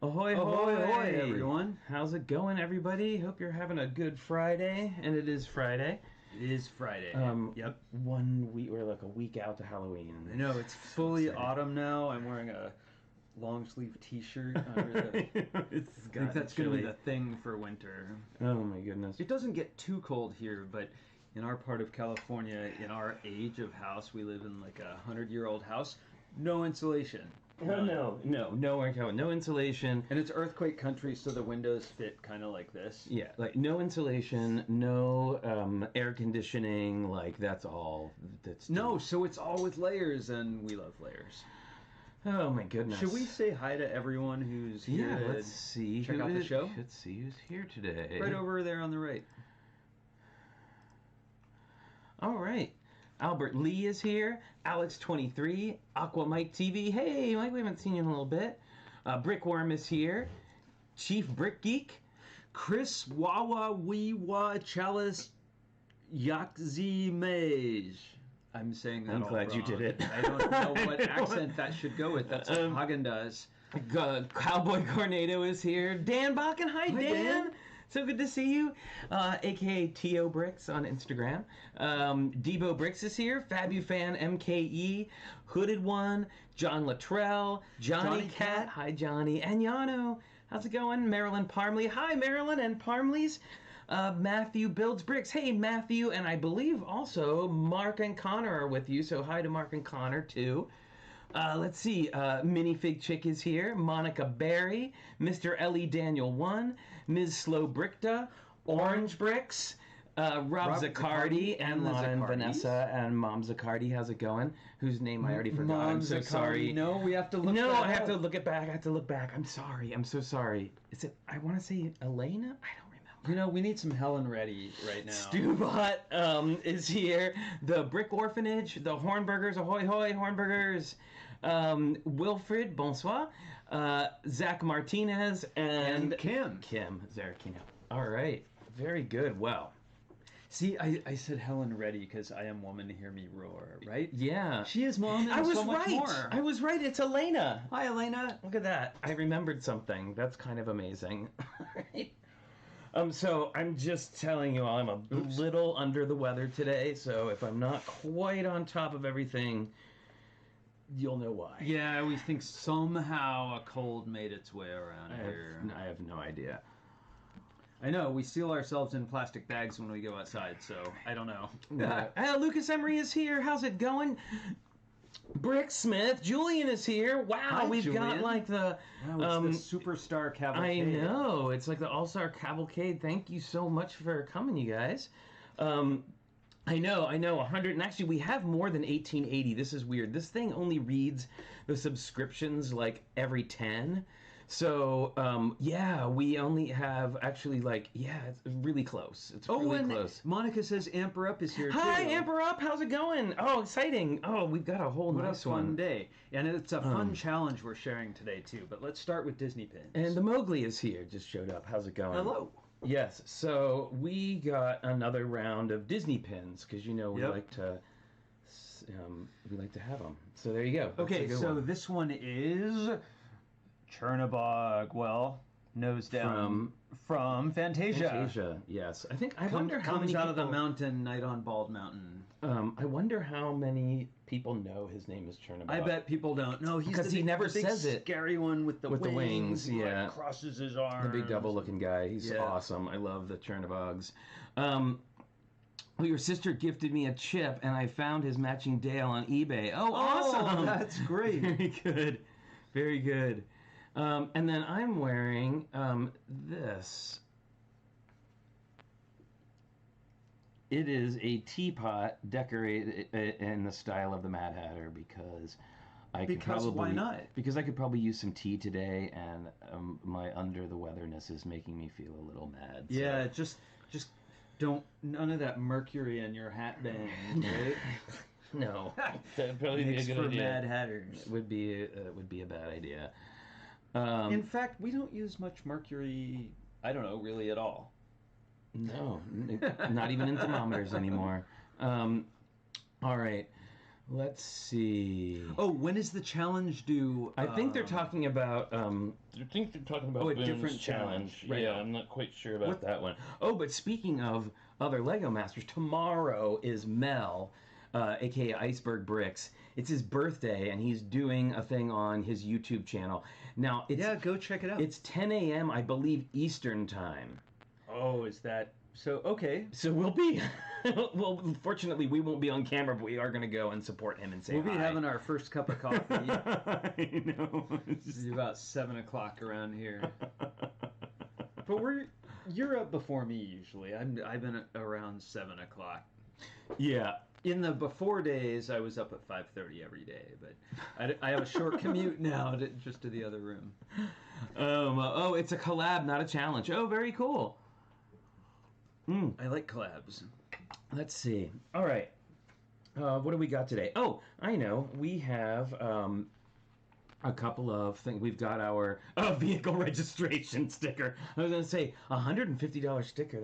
Ahoy, ahoy, ahoy, everyone. How's it going, everybody? Hope you're having a good Friday, and it is Friday. It is Friday. Yep. 1 week, we're like a week out to Halloween. I know, it's fully autumn now. I'm wearing a long sleeve t-shirt under the... I think that's going to be the thing for winter. Oh my goodness. It doesn't get too cold here, but in our part of California, in our age of house, we live in like a 100-year-old house, no insulation. No insulation. And it's earthquake country, so the windows fit kind of like this. Yeah, like no insulation, no air conditioning, like that's all. So it's all with layers, and we love layers. Oh my goodness. Should we say hi to everyone who's here? Yeah, let's see. Check out the show? Let's see who's here today. Right over there on the right. All right. Albert Lee is here. Alex23. Aqua Mike TV. Hey, Mike, we haven't seen you in a little bit. Brickworm is here. Chief Brick Geek. Chris Wawa Weewa Chalice Yakzi Mage. I'm saying that I'm all glad wrong. you did it. I don't know what accent that should go with. That's what Hagen does. Cowboy Cornado is here. Dan Bakken. Hi, Dan. So good to see you, a.k.a. T.O. Bricks on Instagram. Debo Bricks is here. FabuFan MKE. Hooded One. John Luttrell. Johnny Cat. Hi, Johnny. And Yano. How's it going? Marilyn Parmley. Hi, Marilyn and Parmleys. Matthew Builds Bricks. Hey, Matthew. And I believe also Mark and Connor are with you. So hi to Mark and Connor, too. Let's see, Minifig Chick is here, Monica Berry, Mr. Ellie Daniel 1, Ms. Slow Brickta, Orange Bricks, Rob Zaccardi, and Lana and Vanessa, and Mom Zaccardi. How's it going? Whose name I already forgot. Mom I'm so Zaccardi. sorry. No, we have to look No, back I have up. to look it back. I have to look back. I'm sorry. I'm so sorry. Is it, I want to say Elena? I don't remember. You know, we need some Helen ready right now. Stewbot is here. The Brick Orphanage, the Hornburgers, ahoy hoy, Hornburgers. Wilfred, bonsoir. Zach Martinez and Kim. Kim Zarakino. All right. Very good. Well. See, I said Helen Reddy because I am woman, hear me roar, right? Yeah. She is mom and I was so much right. more. I was right. It's Elena. Hi, Elena. Look at that. I remembered something. That's kind of amazing. All right. So I'm just telling you all, I'm a little under the weather today, so if I'm not quite on top of everything, you'll know why. Yeah, we think somehow a cold made its way around here. I have no idea. I know, we seal ourselves in plastic bags when we go outside, so I don't know. Lucas Emery is here. How's it going? Brick Smith, Julian is here. Wow, Hi, we've Julian. got like the it's the superstar cavalcade. I know, it's like the all-star cavalcade. Thank you so much for coming, you guys. I know, 100, and actually we have more than 1880. This is weird. This thing only reads the subscriptions like every 10. So, yeah, we only have actually it's really close. It's really close. Monica says Amper Up is here, Hi, too. Amper Up, how's it going? Oh, exciting. Oh, we've got a whole nice one. What a fun day. And it's a fun challenge we're sharing today, too. But let's start with Disney pins. And the Mowgli is here, just showed up. How's it going? Hello. Yes, so we got another round of Disney pins, because we like to have them. So there you go. Okay, so this one is Chernabog, well, nose down from Fantasia. Fantasia, yes. I wonder how comes many out of the people- mountain, Night on Bald Mountain. I wonder how many people know his name is Chernabog. I bet people don't. No, he's because he never the big says it. Scary one with the wings. Yeah, Like, crosses his arms. The big double-looking guy. He's awesome. I love the Chernabogs. Your sister gifted me a chip, and I found his matching Dale on eBay. Oh, awesome! That's great. Very good. Very good. And then I'm wearing this. It is a teapot decorated in the style of the Mad Hatter because why not? Because I could probably use some tea today, and my under the weatherness is making me feel a little mad. So. Yeah, just don't none of that mercury in your hat band, right? No, that'd probably be a good for idea. Mad Hatters. It would be a bad idea. In fact, we don't use much mercury. I don't know, really at all. No, not even in thermometers anymore. All right. Let's see. Oh, when is the challenge due? I think they're talking about. I think they're talking about a Boone's different challenge. Right. Yeah, I'm not quite sure about that one. Oh, but speaking of other Lego Masters, tomorrow is Mel, aka Iceberg Bricks. It's his birthday, and he's doing a thing on his YouTube channel. Now, go check it out. It's 10 a.m. I believe Eastern time. Oh, is that so? Okay, so we'll be. Well, fortunately, we won't be on camera, but we are going to go and support him and say we'll hi. be having our first cup of coffee. I know. It's about 7 o'clock around here. But you're up before me usually. I've been around 7 o'clock. Yeah. In the before days, I was up at 5:30 every day, but I have a short commute now just to the other room. Oh, it's a collab, not a challenge. Oh, very cool. I like collabs. Let's see. All right. What do we got today? Oh, I know. We have a couple of things. We've got our vehicle registration sticker. I was going to say $150 sticker.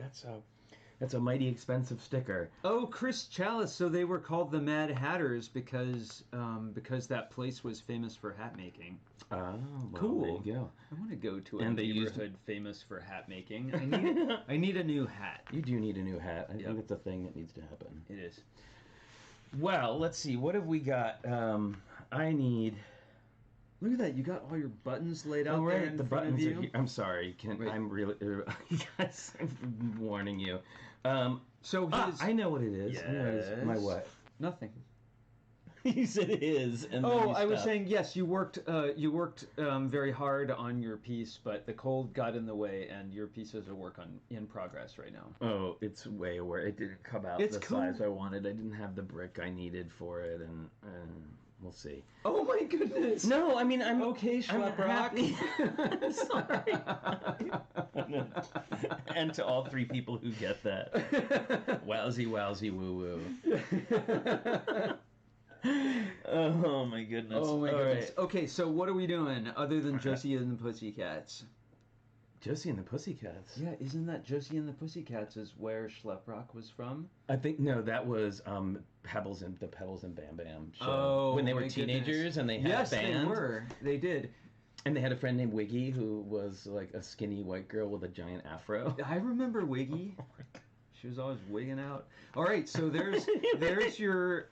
That's a mighty expensive sticker. Oh, Chris Chalice. So they were called the Mad Hatters because that place was famous for hat making. Oh, well, cool. There you go. I want to go to a neighborhood famous for hat making. I need a new hat. You do need a new hat. I think it's a thing that needs to happen. It is. Well, let's see. What have we got? I need. Look at that! You got all your buttons laid out there in the front buttons of you. are here. I'm sorry. I'm really. Guys, I'm warning you. So I know what it is. Yes. I know what it is. My what? Nothing. You said his. And I was saying yes. You worked very hard on your piece, but the cold got in the way, and your piece is a work in progress right now. Oh, it's way aware. It didn't come out the size I wanted. I didn't have the brick I needed for it, and we'll see. Oh my goodness! No, I mean I'm okay. Schlep rock. Sorry. And to all three people who get that, wowsy, wowsy, woo woo. Oh my goodness. Oh my goodness. Right. Okay, so what are we doing other than Josie and the Pussycats? Josie and the Pussycats? Yeah, isn't that Josie and the Pussycats is where Schleprock was from? I think, no, that was the Pebbles and Bam Bam show. Oh, when they were teenagers and they had a band. Yes, they were. They did. And they had a friend named Wiggy who was like a skinny white girl with a giant afro. I remember Wiggy. She was always wigging out. All right, so there's your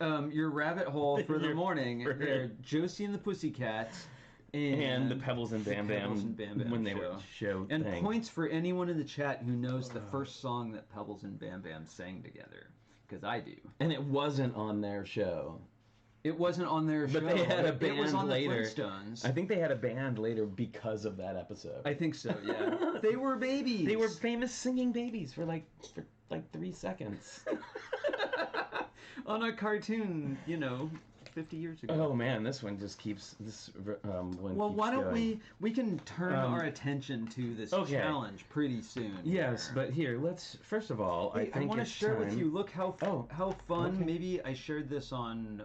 rabbit hole for the morning. There, Josie and the Pussycats, and the Pebbles and Bam Bam, when they were show and thing. Points for anyone in the chat who knows the first song that Pebbles and Bam Bam sang together, because I do. And it wasn't on their show. It wasn't on their show. But they had a band it was on later. The Flintstones. I think they had a band later because of that episode. I think so. Yeah. They were babies. They were famous singing babies for like 3 seconds. On a cartoon, 50 years ago. Oh man, this one just keeps this one. Well, keeps why don't going. we can turn our attention to this challenge pretty soon. Yes, but here, let's first of all, I want to share with you. Look how fun. Okay. Maybe I shared this on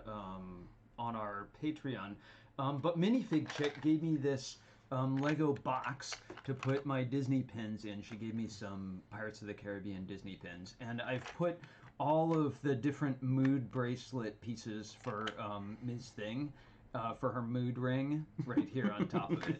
our Patreon, but Minifig Chick gave me this Lego box to put my Disney pins in. She gave me some Pirates of the Caribbean Disney pins, and I've put all of the different mood bracelet pieces for Ms. Thing for her mood ring right here on top of it.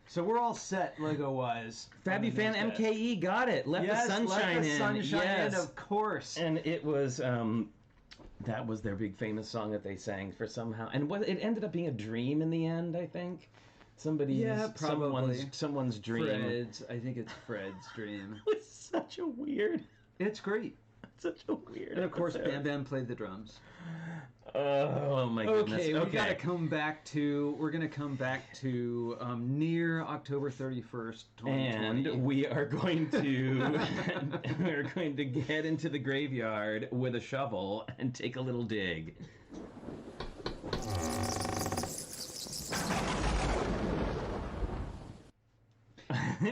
So we're all set Lego-wise. Fabufan MKE got it. Let the sunshine in. Let the sunshine in, of course. And it was that was their big famous song that they sang for somehow, and it ended up being a dream in the end. I think someone's dream. Fred's. I think it's Fred's dream. It was such a weird. It's great. Such a weird. And of course, Bam Bam played the drums. Oh my goodness. Okay, we gotta come back to. We're gonna come back to near October 31st, 2020. And we are going to we're going to get into the graveyard with a shovel and take a little dig.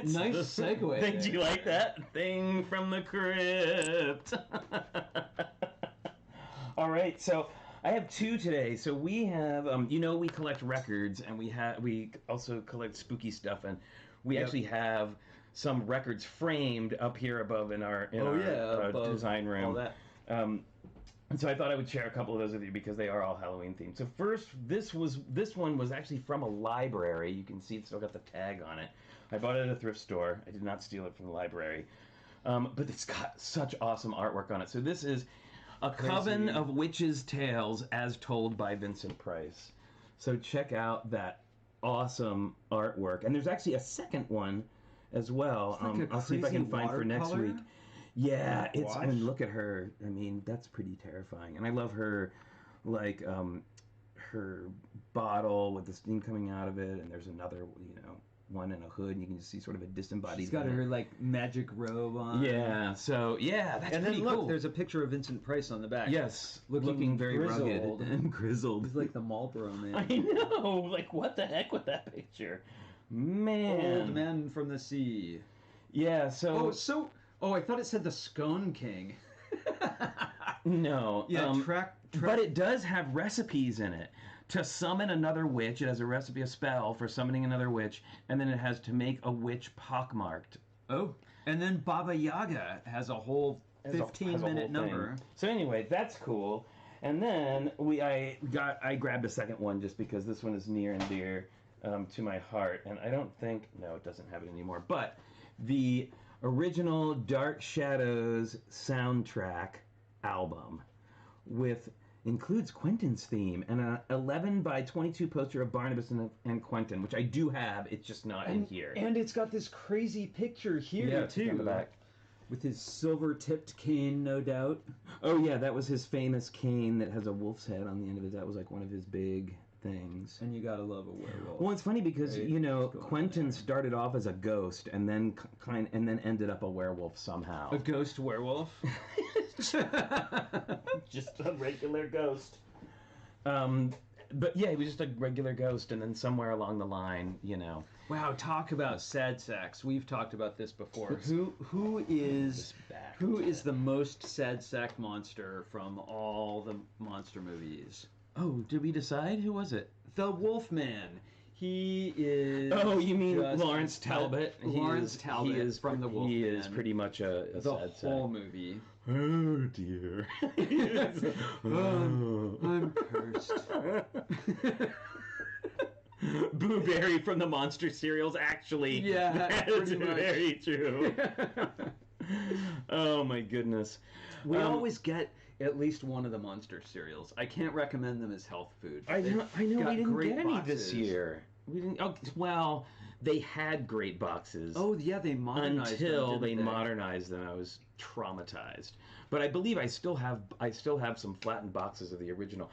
Nice segue. Did you like that? Thing from the Crypt. All right, so I have two today. So we have, we collect records, and we also collect spooky stuff, and we actually have some records framed up here above in our design room. All that. And so I thought I would share a couple of those with you because they are all Halloween themed. So first, this one was actually from a library. You can see it's still got the tag on it. I bought it at a thrift store. I did not steal it from the library. But it's got such awesome artwork on it. So this is A Coven of Witches' Tales as told by Vincent Price. So check out that awesome artwork. And there's actually a second one as well. Like I'll see if I can find for next watercolor? week. Yeah, it's. I mean, look at her. I mean, that's pretty terrifying. And I love her, like, her bottle with the steam coming out of it. And there's another, one in a hood, and you can just see sort of a disembodied. She's got her like magic robe on. Yeah. So yeah, that's and pretty then look, cool. there's a picture of Vincent Price on the back. Yes, looking looking very grizzled. rugged and grizzled. He's like the Marlboro man. I know. Like, what the heck with that picture, man? Old man from the sea. Yeah. So. Oh, I thought it said the Scone King. No. Yeah, but it does have recipes in it. To summon another witch, it has a recipe, a spell for summoning another witch, and then it has to make a witch pockmarked. Oh, and then Baba Yaga has a whole 15-minute number. So anyway, that's cool. And then I grabbed a second one just because this one is near and dear to my heart, and I don't think it doesn't have it anymore. But the original Dark Shadows soundtrack album includes Quentin's theme and an 11 by 22 poster of Barnabas and Quentin, which I do have. It's just not in here. And it's got this crazy picture here too. On the back. With his silver-tipped cane, no doubt. Oh yeah, that was his famous cane that has a wolf's head on the end of it. That was like one of his big things. And you gotta love a werewolf. Well, it's funny because Quentin started off as a ghost and then ended up a werewolf somehow. A ghost werewolf. Just a regular ghost. But yeah, he was just a regular ghost, and then somewhere along the line, Wow, talk about sad sacks. We've talked about this before. Who is the most sad sack monster from all the monster movies? Oh, did we decide? Who was it? The Wolfman. He is. Oh, you mean Lawrence Talbot? Lawrence Talbot he is from the Wolfman. He is pretty much a sad sack. The whole movie. Oh dear. I'm cursed. Blueberry from the Monster cereals, actually. Yeah, that's very true. Oh my goodness. We always get at least one of the Monster cereals. I can't recommend them as health food. I know we didn't get any boxes this year. We didn't. Oh, well, they had great boxes. Oh yeah, they modernized until them, they modernized them. I was traumatized. But I believe I still have some flattened boxes of the original.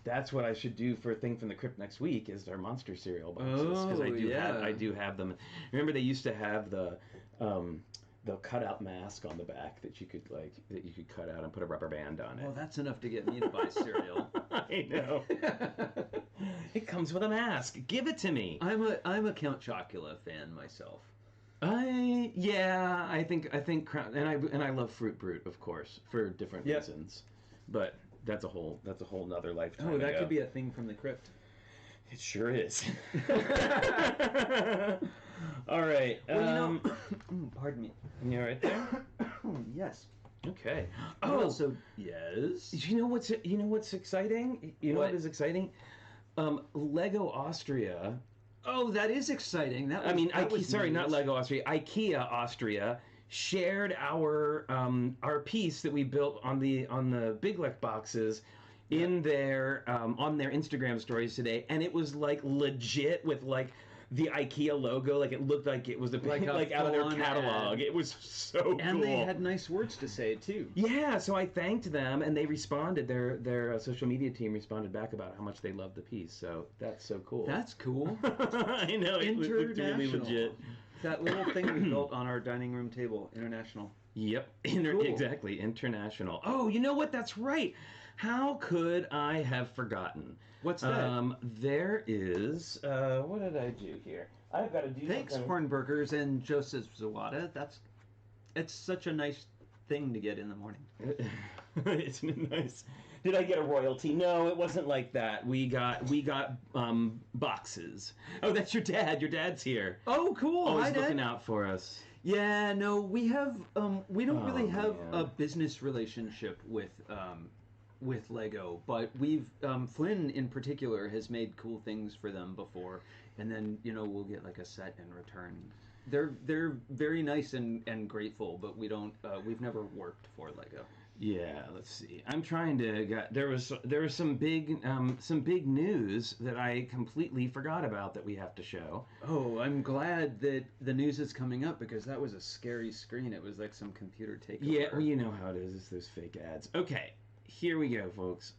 That's what I should do for a thing from the Crypt next week is their Monster cereal boxes because I do have them. Remember they used to have the cutout mask on the back that you could cut out and put a rubber band on it. Well, that's enough to get me to buy cereal. I know. It comes with a mask. Give it to me. I'm a Count Chocula fan myself. I think and I love Fruit Brute, of course, for different reasons. But that's a whole nother lifetime. Oh, that could be a thing from the Crypt. It sure is. All right. Well, pardon me. You all right there? Yes. Okay. Oh, so yes. You know what's exciting? You know what is exciting? Lego Austria. Oh, that is exciting. Not Lego Austria. IKEA Austria shared our piece that we built on the Big Lek boxes in their on their Instagram stories today, and it was like legit with like the IKEA logo, like it looked like it was like out of their catalog. Ad. It was so cool. And they had nice words to say too. Yeah, so I thanked them, and they responded. Their social media team responded back about how much they loved the piece. So that's so cool. That's cool. I know. It looked really legit. That little thing we built on our dining room table, international. Yep, cool. Exactly, international. Oh, you know what? That's right. How could I have forgotten? What's that? There is. What did I do here? I've got to do. Thanks, something. Hornburgers and Joseph Zawada. It's such a nice thing to get in the morning. Isn't it nice? Did I get a royalty? No, it wasn't like that. We got boxes. Oh, that's your dad. Your dad's here. Oh, cool. Always Hi, looking Dad. out for us. Yeah, no, we have we don't really have a business relationship with with Lego, but we've Flynn in particular has made cool things for them before, and then we'll get like a set in return. They're very nice and grateful, but we've never worked for Lego. Yeah, let's see. I'm trying to there was some big news that I completely forgot about that we have to show. Oh, I'm glad that the news is coming up because that was a scary screen. It was like some computer takeover. Yeah, well, you know how it is. It's those fake ads. Okay, here we go, folks.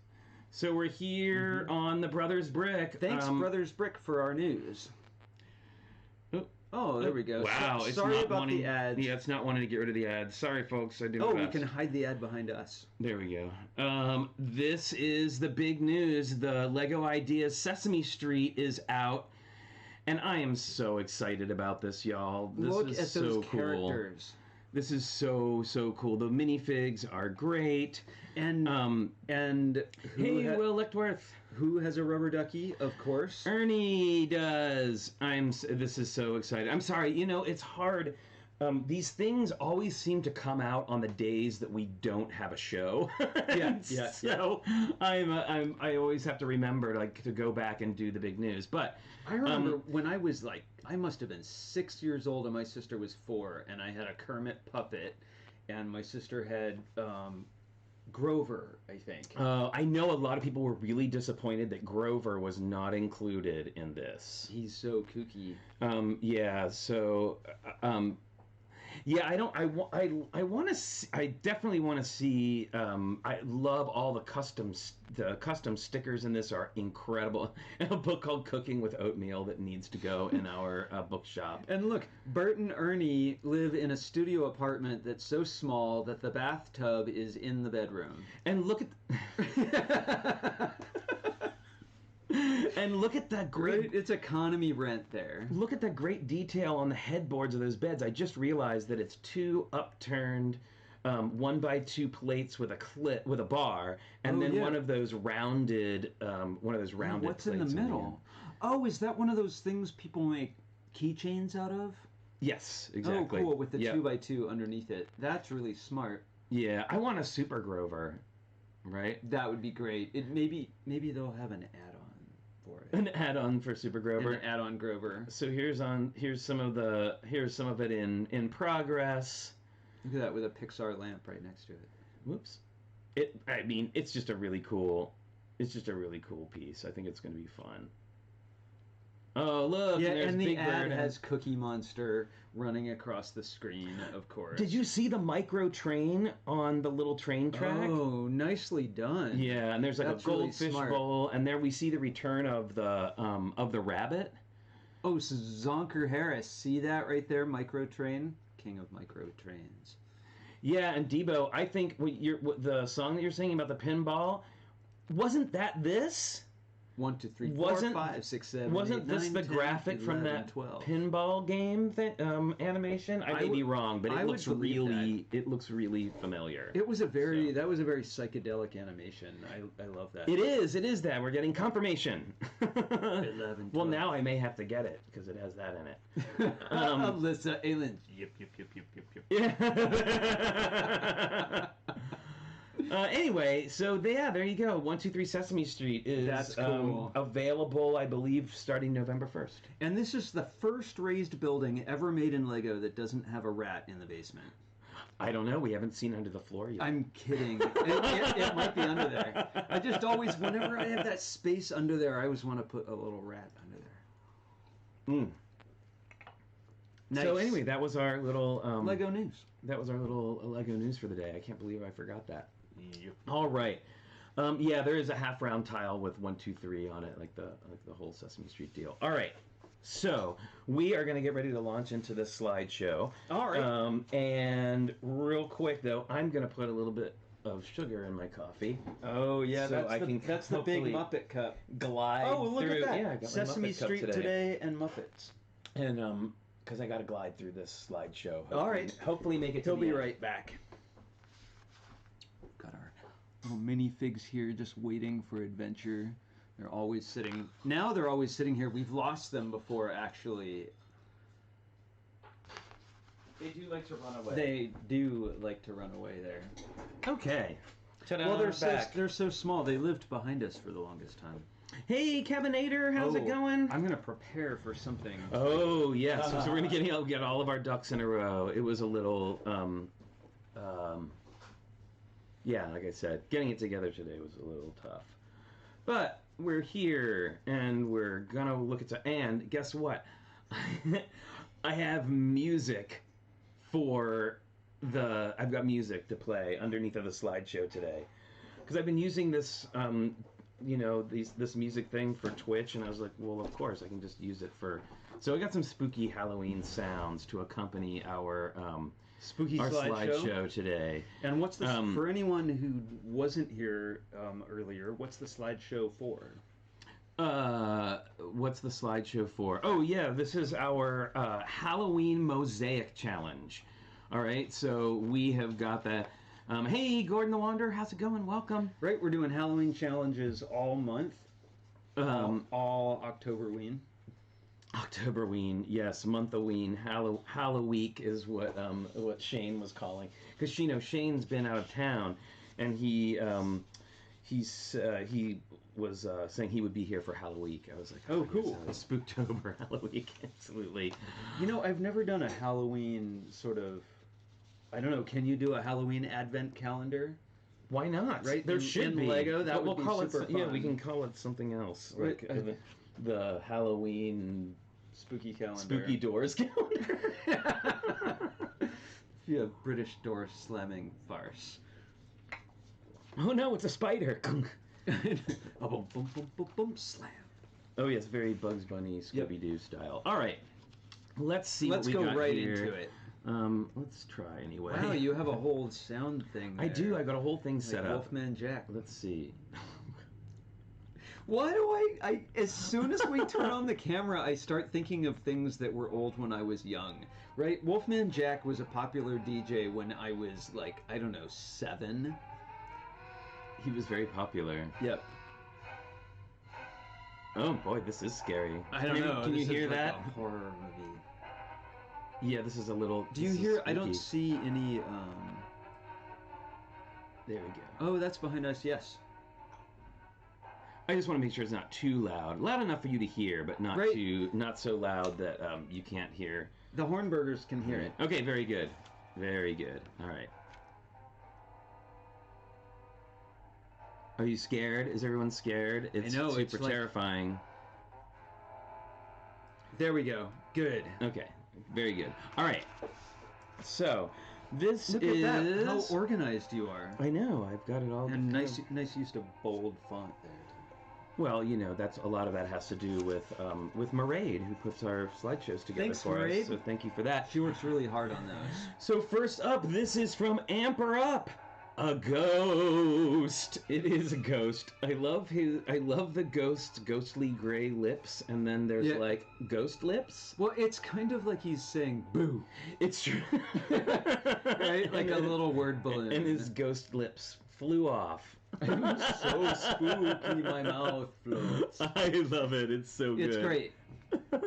So we're here on the Brothers Brick. Thanks, Brothers Brick, for our news. Oh, there we go. Wow, sorry about the ads. Yeah, it's not wanting to get rid of the ads. Sorry, folks. I do. Oh, we can hide the ad behind us. There we go. This is the big news. The Lego Ideas Sesame Street is out, and I am so excited about this, y'all. Look at those characters. This is so cool. The minifigs are great. And hey, Will Lichtworth. Who has a rubber ducky? Of course, Ernie does. This is so exciting. I'm sorry. It's hard. These things always seem to come out on the days that we don't have a show. Yeah. So I always have to remember to go back and do the big news. But I remember when I was I must have been 6 years old and my sister was 4, and I had a Kermit puppet, and my sister had Grover, I think. I know a lot of people were really disappointed that Grover was not included in this. He's so kooky. Yeah. So. Yeah, I want to. I definitely want to see. I love all the custom stickers in this are incredible. A book called Cooking with Oatmeal that needs to go in our bookshop. And look, Bert and Ernie live in a studio apartment that's so small that the bathtub is in the bedroom. And look at. And look at that great... It's economy rent there. Look at that great detail on the headboards of those beds. I just realized that it's 2 upturned 1x2 plates with a bar, and then one of those rounded What's plates in the middle? Oh, is that one of those things people make keychains out of? Yes, exactly. Oh, cool, with the 2x2 underneath it. That's really smart. Yeah, I want a Super Grover, right? That would be great. Maybe they'll have an add-on. An add-on for Super Grover. An add-on Grover. So here's some of it in progress. Look at that with a Pixar lamp right next to it. Whoops. It's just a really cool piece. I think it's going to be fun. Oh, look. Yeah, and the Big ad Bird has Cookie Monster running across the screen, of course. Did you see the micro train on the little train track? Oh, nicely done. Yeah, and there's a goldfish bowl, and there we see the return of the rabbit. Oh, so Zonker Harris, see that right there? Micro train, king of micro trains. Yeah, and Debo, I think the song that you're singing about the pinball, wasn't that this? 1, 2, 3, 4, 5, 6, 7, Wasn't 8, this 9, the 10, graphic 11, from that 12. pinball game animation? I may be wrong, but it looks really familiar. That was a very psychedelic animation. I love that. It is that. We're getting confirmation. 11, 12. Well, now I may have to get it because it has that in it. Alyssa Allen. Yep. Yeah. Anyway, so there you go. 123 Sesame Street is cool. Available, I believe, starting November 1st. And this is the first raised building ever made in Lego that doesn't have a rat in the basement. I don't know. We haven't seen under the floor yet. I'm kidding. It might be under there. I just always, whenever I have that space under there, I always want to put a little rat under there. Nice. So anyway, that was our little Lego news. That was our little Lego news for the day. I can't believe I forgot that. Yep. All right. Yeah, there is a half round tile with 1, 2, 3 on it, like the whole Sesame Street deal. All right. So we are going to get ready to launch into this slideshow. All right. And real quick though, I'm going to put a little bit of sugar in my coffee. Oh yeah, so that's the big Muppet cup. Glide. Oh, look through. at that! Yeah, I got Sesame Street today and Muppets. And because I got to glide through this slideshow. All right. Hopefully make it. He'll be right back. Got our little minifigs here, just waiting for adventure. They're always sitting. Now they're always sitting here. We've lost them before, actually. They do like to run away. They do like to run away there. Okay. Ta-da, Well, back. they're so small. They lived behind us for the longest time. Hey, Kevinator, how's it going? I'm gonna prepare for something. Oh, yes. So we're gonna get all of our ducks in a row. It was a little, yeah, like I said, getting it together today was a little tough. But we're here, and we're gonna look at and guess what? I have music for I've got music to play underneath of the slideshow today. Because I've been using this, this music thing for Twitch, and I was like, well, of course, I can just use it for... So I got some spooky Halloween sounds to accompany our Spooky slideshow today. And what's the for anyone who wasn't here earlier? What's the slideshow for? What's the slideshow for? Oh yeah, this is our Halloween Mosaic challenge. All right, so we have got that. Hey, Gordon the Wanderer, how's it going? Welcome. Right, we're doing Halloween challenges all month. All Octoberween. Octoberween, yes, month-a-ween. Halloweek is what Shane was calling, because Shane's been out of town, and he was saying he would be here for Halloween. I was like, oh cool, Spooktober, Halloween, absolutely. I've never done a Halloween sort of. I don't know. Can you do a Halloween advent calendar? Why not? Right, there should be Lego. That we'll would call be super it. fun. Yeah, we can call it something else, Right, like the Halloween spooky calendar, spooky doors calendar. Yeah, British door slamming farce. Oh no, it's a spider. Boom, boom, boom, boom, boom, slam. Oh yes, very Bugs Bunny, Scooby-Doo style. All right, let's see. Let's what we go got right here. into it. Let's try anyway. Wow, you have a whole sound thing there. I do. I got a whole thing set up. Wolfman Jack. Let's see. Why do I as soon as we turn on the camera, I start thinking of things that were old when I was young, right? Wolfman Jack was a popular DJ when I was like, I don't know, 7. He was very popular. Yep. Oh boy, this is scary. I don't know. Can you hear like that? A horror movie. Yeah, this is a little. Do you hear? I don't see any. There we go. Oh, that's behind us. Yes. I just want to make sure it's not too loud. Loud enough for you to hear, but not not so loud that you can't hear. The Hornburgers can hear it. Okay, very good. Very good. All right. Are you scared? Is everyone scared? It's super terrifying. There we go. Good. Okay. Very good. All right. So, this Look is... at that. How organized you are. I know. I've got it all. And nice use of bold font there. Well, that's a lot of that has to do with Mairead, who puts our slideshows together. Thanks, for Mairead. us. So thank you for that. She works really hard on those. So first up, this is from Amper Up. A ghost. It is a ghost. I love the ghost's ghostly gray lips, and then there's like ghost lips. Well, it's kind of like he's saying boo. It's true. Right? Like a little word balloon. And his ghost lips flew off. I'm so spooky, my mouth floats. I love it. It's so good. It's great.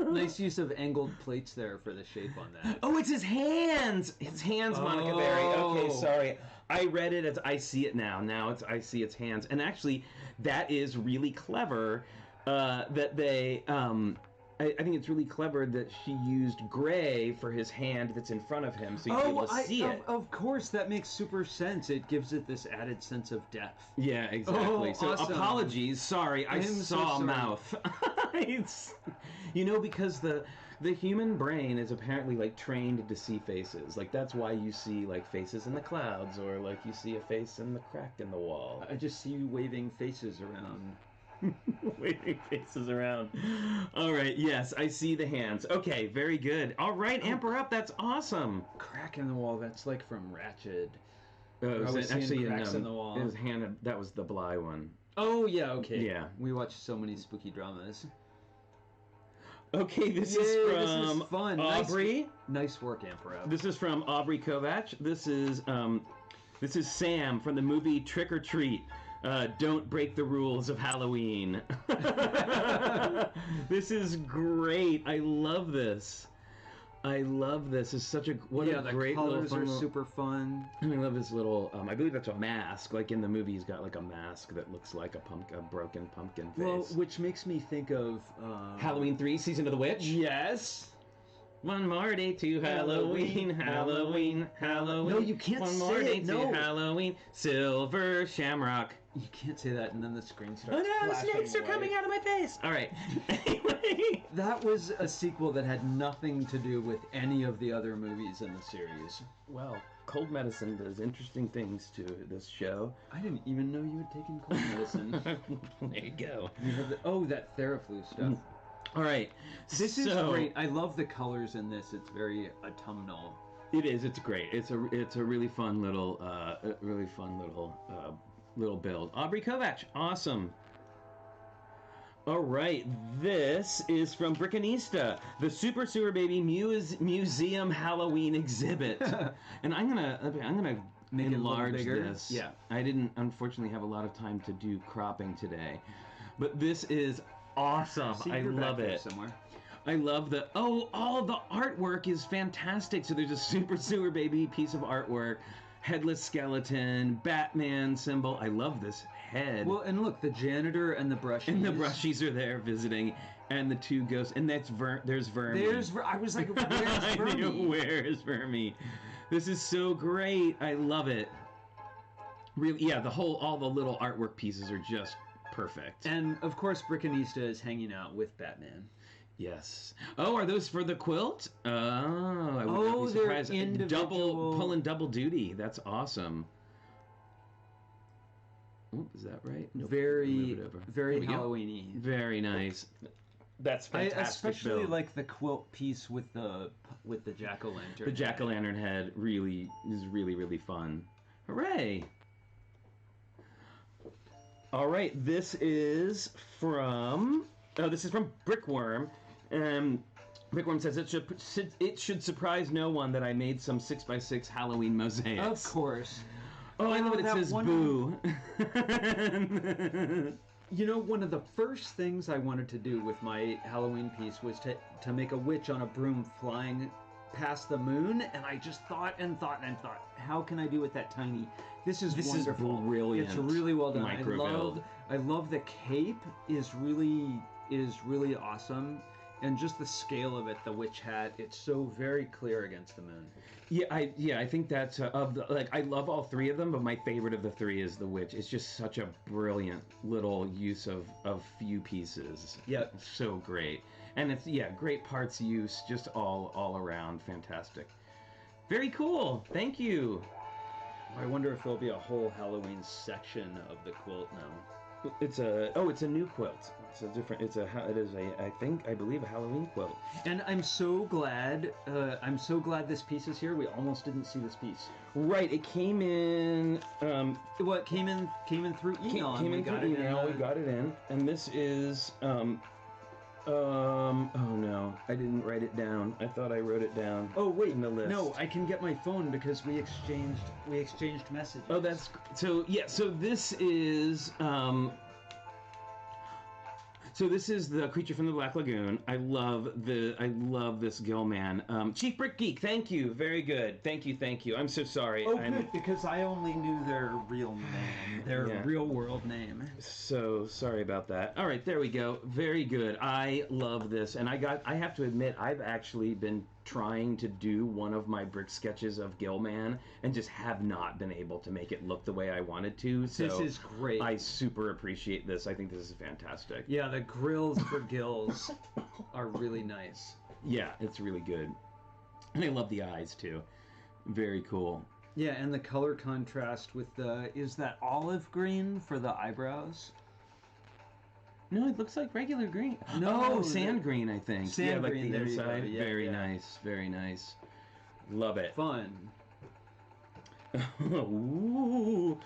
Nice use of angled plates there for the shape on that. Oh, it's his hands. His hands, Monica Berry. Okay, sorry. I read it as I see it now. Now I see its hands. And actually, that is really clever that they... I think it's really clever that she used gray for his hand that's in front of him, so you'll be able to see it. Of course, that makes super sense. It gives it this added sense of depth. Yeah, exactly. So awesome. Apologies. Sorry, I saw a mouth. Because the human brain is apparently like trained to see faces. Like that's why you see like faces in the clouds, or like you see a face in the crack in the wall. I just see you waving faces around. Waving faces around. All right, yes, I see the hands. Okay, very good. All right, Amper Up, that's awesome. Crack in the wall, that's like from Ratched. It was actually cracks in the wall. It was Hannah, that was the Bly one. Oh, yeah, okay. Yeah. We watched so many spooky dramas. Okay, this is from this is fun. Aubrey. Nice work, Amper Up. This is from Aubrey Kovach. This is Sam from the movie Trick or Treat. Don't break the rules of Halloween. This is great. I love this. I love this. It's such a the great colors little are super fun. I love this little. I believe that's a mask. Like in the movie, he's got like a mask that looks like a broken pumpkin face. Well, which makes me think of Halloween 3: Season of the Witch. Yes. One more day to Halloween, Halloween, Halloween. No, you can't One say more day it, to no. Halloween, Silver Shamrock. You can't say that, and then the screen Oh starts no, flashing snakes are white. coming out of my face. All right. Anyway. That was a sequel that had nothing to do with any of the other movies in the series. Well, cold medicine does interesting things to this show. I didn't even know you had taken cold medicine. There you go. You have that Theraflu stuff. All right. This is great. I love the colors in this. It's very autumnal. It is. It's great. It's a really fun little little build. Aubrey Kovacs, awesome. All right, this is from Brickenista, the Super Sewer Baby Museum Halloween exhibit, and I'm gonna Make it a little enlarge bigger. this. Yeah. I didn't unfortunately have a lot of time to do cropping today, but this is awesome. See, I you're love back there it. somewhere. I love all the artwork is fantastic. So there's a Super Sewer Baby piece of artwork, headless skeleton, Batman symbol. I love this head. Well, and look, the janitor and the brushies. And the brushies are there visiting, and the two ghosts, and there's Vermi. I was like, where's I knew, Vermi? where is Vermi? This is so great. I love it. Really, yeah. All the little artwork pieces are just perfect. And of course, Brickenista is hanging out with Batman. Yes. Oh, are those for the quilt? Oh, I would not be they're surprised. individual. Pulling double duty. That's awesome. Oh, is that right? Nope. Very, Move it over. very There we go. Halloween-y. Very nice. That's I fantastic. especially build. like the quilt piece with the jack-o'-lantern. The jack-o'-lantern head. Really is really fun. Hooray! All right, this is from Brickworm. Brickworm says it should surprise no one that I made some 6x6 Halloween mosaics. Of course. Oh, I love it. It that says one- boo. You know, one of the first things I wanted to do with my Halloween piece was to make a witch on a broom flying past the moon, and I just thought, how can I do it that tiny? This is wonderful. Is brilliant. It's really well done. Micro build. I love the cape is really awesome, and just the scale of it, the witch hat, it's so very clear against the moon. Yeah, I think that's I love all three of them, but my favorite of the three is the witch. It's just such a brilliant little use of few pieces. Yeah, so great, and it's great parts use, just all around fantastic. Very cool. Thank you. I wonder if there'll be a whole Halloween section of the quilt now. It's a new quilt. I believe a Halloween quilt. And I'm so glad this piece is here. We almost didn't see this piece. Right, it came in. What came in through email? Came in through email. We got it in, and this is. Oh no, I didn't write it down. I thought I wrote it down. Oh wait, in the list. No, I can get my phone because we exchanged messages. Oh, that's so. Yeah, so this is. So this is the creature from the Black Lagoon. I love this Gillman. Chief Brick Geek, thank you. Very good. Thank you. I'm so sorry. Oh, good, because I only knew their real name, real world name. So sorry about that. All right, there we go. Very good. I love this, and I have to admit, I've actually been trying to do one of my brick sketches of Gillman and just have not been able to make it look the way I wanted to. So this is great. I super appreciate this. I think this is fantastic. Yeah, the grills for gills are really nice. Yeah, it's really good. And I love the eyes too. Very cool. Yeah, and the color contrast with is that olive green for the eyebrows? No, it looks like regular green. No, sand green, I think. Sand like green, the there you inside. go. Yeah, very yeah. nice, very nice. Love it. Fun. Ooh,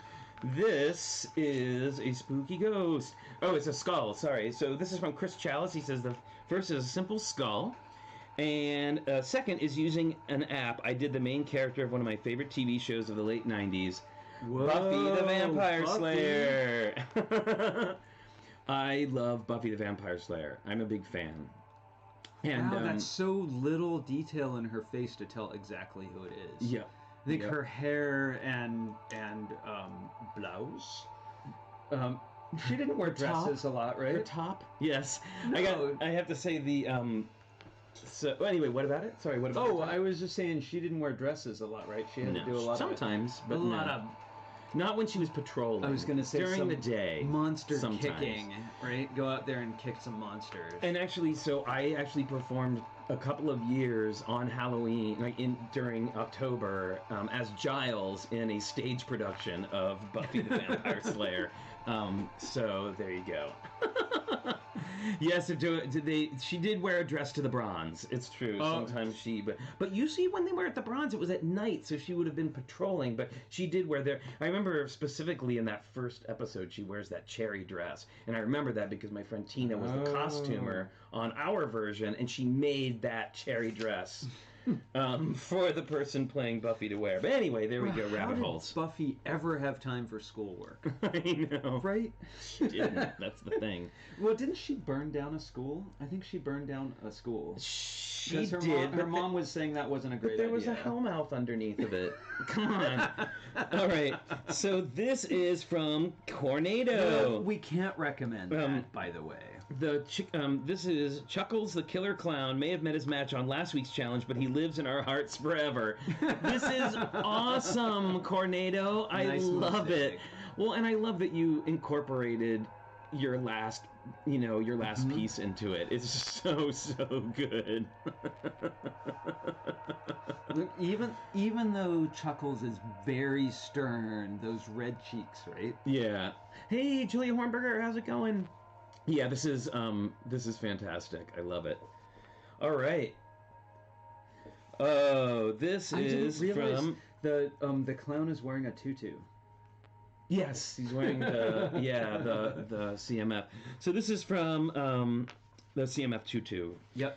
this is a spooky ghost. Oh, it's a skull. Sorry. So this is from Chris Chalice. He says the first is a simple skull, and second is using an app. I did the main character of one of my favorite TV shows of the late '90s, Whoa, Buffy the Vampire Buffy. Slayer. I love Buffy the Vampire Slayer. I'm a big fan. And wow, that's so little detail in her face to tell exactly who it is. Yeah. I think her hair and blouse. She didn't wear dresses a lot, right? Her top? Yes. No. I have to say the so anyway, what about it? Sorry, what about Oh, I was just saying she didn't wear dresses a lot, right? She had to do a lot sometimes, of but a lot of not when she was patrolling. I was going to say during the day. Monster sometimes. kicking, right? Go out there and kick some monsters. And actually, so I actually performed a couple of years on Halloween, like during October, as Giles in a stage production of Buffy the Vampire Slayer. So there you go. Yes, she did wear a dress to the bronze. It's true. Oh. Sometimes but you see when they were at the bronze, it was at night, so she would have been patrolling. But she did wear I remember specifically in that first episode, she wears that cherry dress, and I remember that because my friend Tina was the costumer on our version, and she made that cherry dress. For the person playing Buffy to wear. But anyway, there we go, rabbit holes. How did Buffy ever have time for schoolwork? I know. Right? She didn't. That's the thing. Well, didn't she burn down a school? I think she burned down a school. She her did. Her mom was saying that wasn't a great idea. There was a hellmouth underneath of it. Come on. All right. So this is from Cornado. We can't recommend that, by the way. This is Chuckles the Killer Clown. May have met his match on last week's challenge, but he lives in our hearts forever. This is awesome, Cornado. I love it. Well, and I love that you incorporated your last piece into it. It's so good. Look, even though Chuckles is very stern, those red cheeks, right? Yeah. Hey, Julia Hornberger, how's it going? Yeah, this is fantastic. I love it. All right. Oh, this is from the clown is wearing a tutu. Yes, he's wearing the CMF. So this is from the CMF tutu. Yep.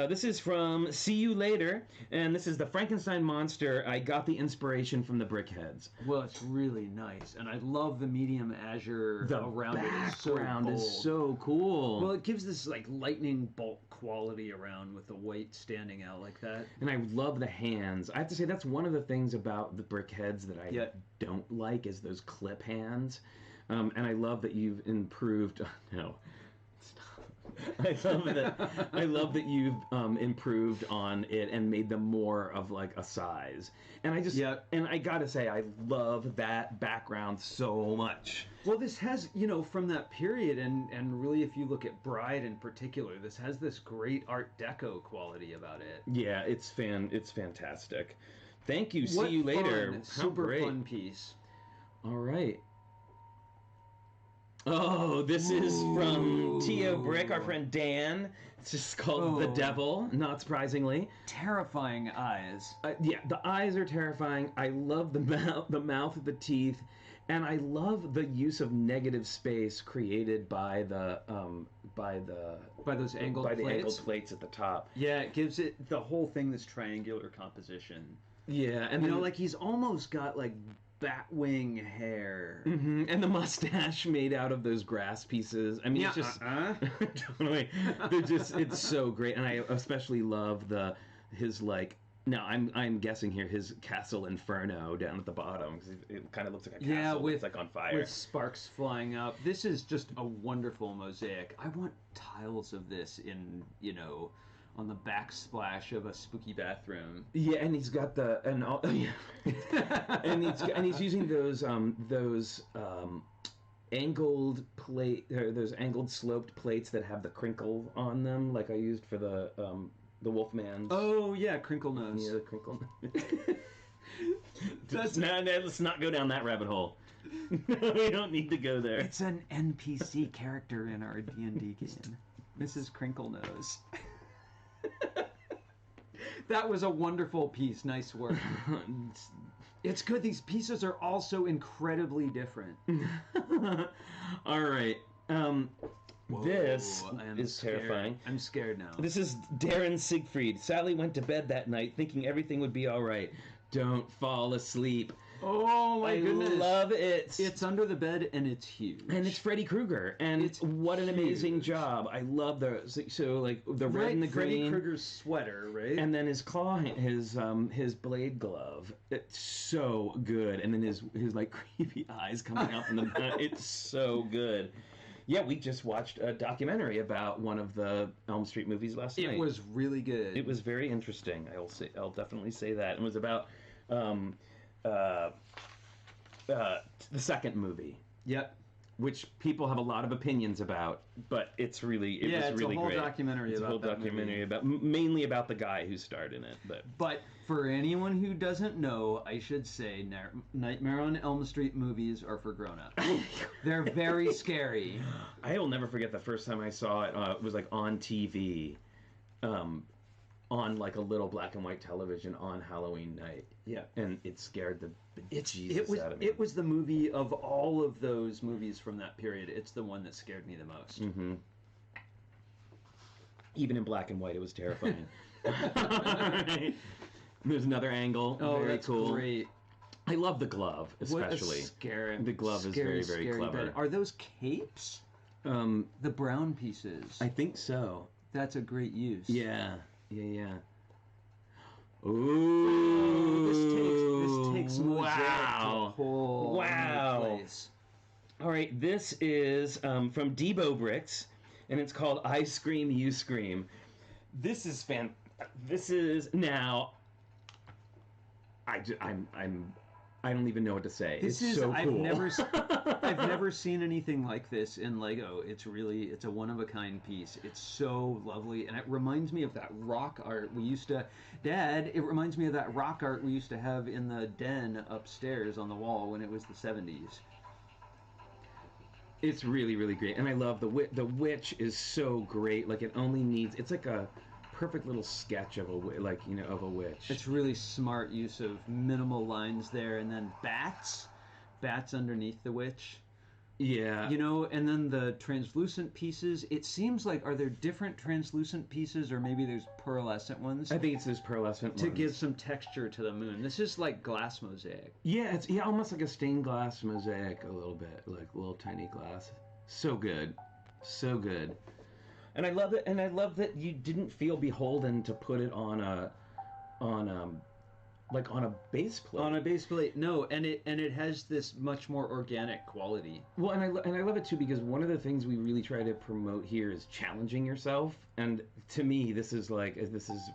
This is from See You Later, and this is the Frankenstein Monster. I got the inspiration from the Brickheads. Well, it's really nice, and I love the medium azure around it. The background is so cool. Well, it gives this like lightning bolt quality around with the white standing out like that. And I love the hands. I have to say that's one of the things about the Brickheads that I don't like is those clip hands. And I love that you've improved. No. I love that you've improved on it and made them more of like a size. And I gotta say I love that background so much. Well, this has, from that period, and really if you look at Bride in particular, this has this great Art Deco quality about it. Yeah, it's fantastic. Thank you. See you later. Super fun piece. All right. Oh, this is from T.O. Brick, our friend Dan. It's just called The Devil, not surprisingly. Terrifying eyes. Yeah, the eyes are terrifying. I love the mouth with the teeth, and I love the use of negative space created by those angled plates at the top. Yeah, it gives it the whole thing this triangular composition. Yeah, and like he's almost got like Batwing hair. Mm-hmm. And the mustache made out of those grass pieces. I mean, it's just totally. It's so great, and I especially love his like. Now I'm guessing here his Castle Inferno down at the bottom because it kind of looks like a castle that's like on fire with sparks flying up. This is just a wonderful mosaic. I want tiles of this in on the backsplash of a spooky bathroom. Yeah, and he's got and he's using those angled those angled sloped plates that have the crinkle on them, like I used for the Wolfman's. Oh yeah, crinkle nose. Yeah, the crinkle nose. Let's not go down that rabbit hole. We don't need to go there. It's an NPC character in our D&D game, Mrs. Crinkle Nose. That was a wonderful piece. Nice work. It's good. These pieces are also incredibly different. All right. This is terrifying. I'm scared now. This is Darren Siegfried. Sally went to bed that night thinking everything would be all right. Don't fall asleep. Oh my goodness. I love it. It's under the bed and it's huge. And it's Freddy Krueger, and It's what an amazing huge. job. I love the like the red and the Freddy green. Krueger's sweater, right? And then his claw, his blade glove. It's so good. And then his like creepy eyes coming out from the back. It's so good. Yeah, we just watched a documentary about one of the Elm Street movies last night. It was really good. It was very interesting. I'll definitely say that. It was about the second movie. Yep. Which people have a lot of opinions about, but it was really great. It's a whole documentary it's about a whole that documentary movie. about mainly about the guy who starred in it. But for anyone who doesn't know, I should say Nightmare on Elm Street movies are for grown-ups. They're very scary. I will never forget the first time I saw it. It was like on TV, on like a little black and white television on Halloween night. Yeah. And it scared the Jesus out of me. It was the movie of all of those movies from that period. It's the one that scared me the most. Mm-hmm. Even in black and white, it was terrifying. There's another angle. Oh, very that's cool. Great. I love the glove, especially. The glove is very, very clever. Bed. Are those capes? The brown pieces. I think so. That's a great use. Yeah. Ooh. This takes Mosaic to a whole new place. All right, this is from TrickyBricks, and it's called I Scream, You Scream. This is This is now. I don't even know what to say. It's so cool. I've never seen anything like this in Lego. It's a one-of-a-kind piece. It's so lovely, and it reminds me of that rock art we used to... Dad, it reminds me of that rock art we used to have in the den upstairs on the wall when it was the 70s. It's really, really great, and I love the witch is so great. Like, it only needs... It's like a perfect little sketch of a witch. It's really smart use of minimal lines there, and then bats underneath the witch. Yeah. And then the translucent pieces, it seems like, are there different translucent pieces, or maybe there's pearlescent ones? I think it's those pearlescent ones. To give some texture to the moon. This is like glass mosaic. Yeah, it's almost like a stained glass mosaic a little bit, like little tiny glass. So good. So good. And I love it, and I love that you didn't feel beholden to put it on a base plate. On a base plate, no, and it has this much more organic quality. Well, and I love it too, because one of the things we really try to promote here is challenging yourself, and to me, this is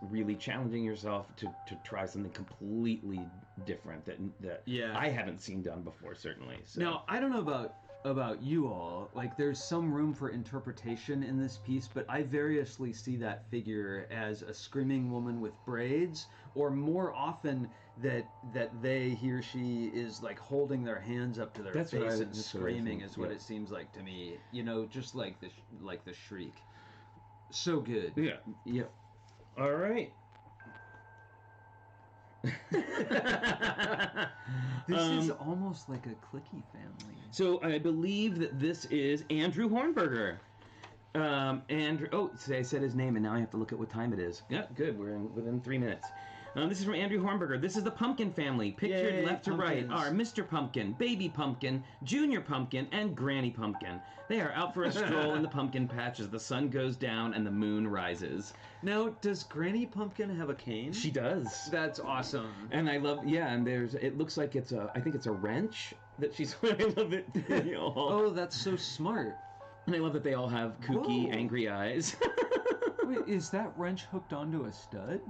really challenging yourself to try something completely different that I haven't seen done before, certainly. So. Now, I don't know about you all, like, there's some room for interpretation in this piece, but I variously see that figure as a screaming woman with braids, or more often that he or she is like holding their hands up to their face and screaming is what it seems like to me. Just like the shriek. So good. Yeah. All right. This is almost like a clicky family. So I believe that this is Andrew Hornberger. Andrew. Oh, so I said his name, and now I have to look at what time it is. Yeah, good. We're within 3 minutes. This is from Andrew Hornberger. This is the Pumpkin family. Pictured left to right are Mr. Pumpkin, Baby Pumpkin, Junior Pumpkin, and Granny Pumpkin. They are out for a stroll in the pumpkin patch as the sun goes down and the moon rises. Now, does Granny Pumpkin have a cane? She does. That's awesome. And I love, and it looks like I think it's a wrench that she's wearing. I love it. Oh, that's so smart. And I love that they all have kooky, angry eyes. Wait, is that wrench hooked onto a stud?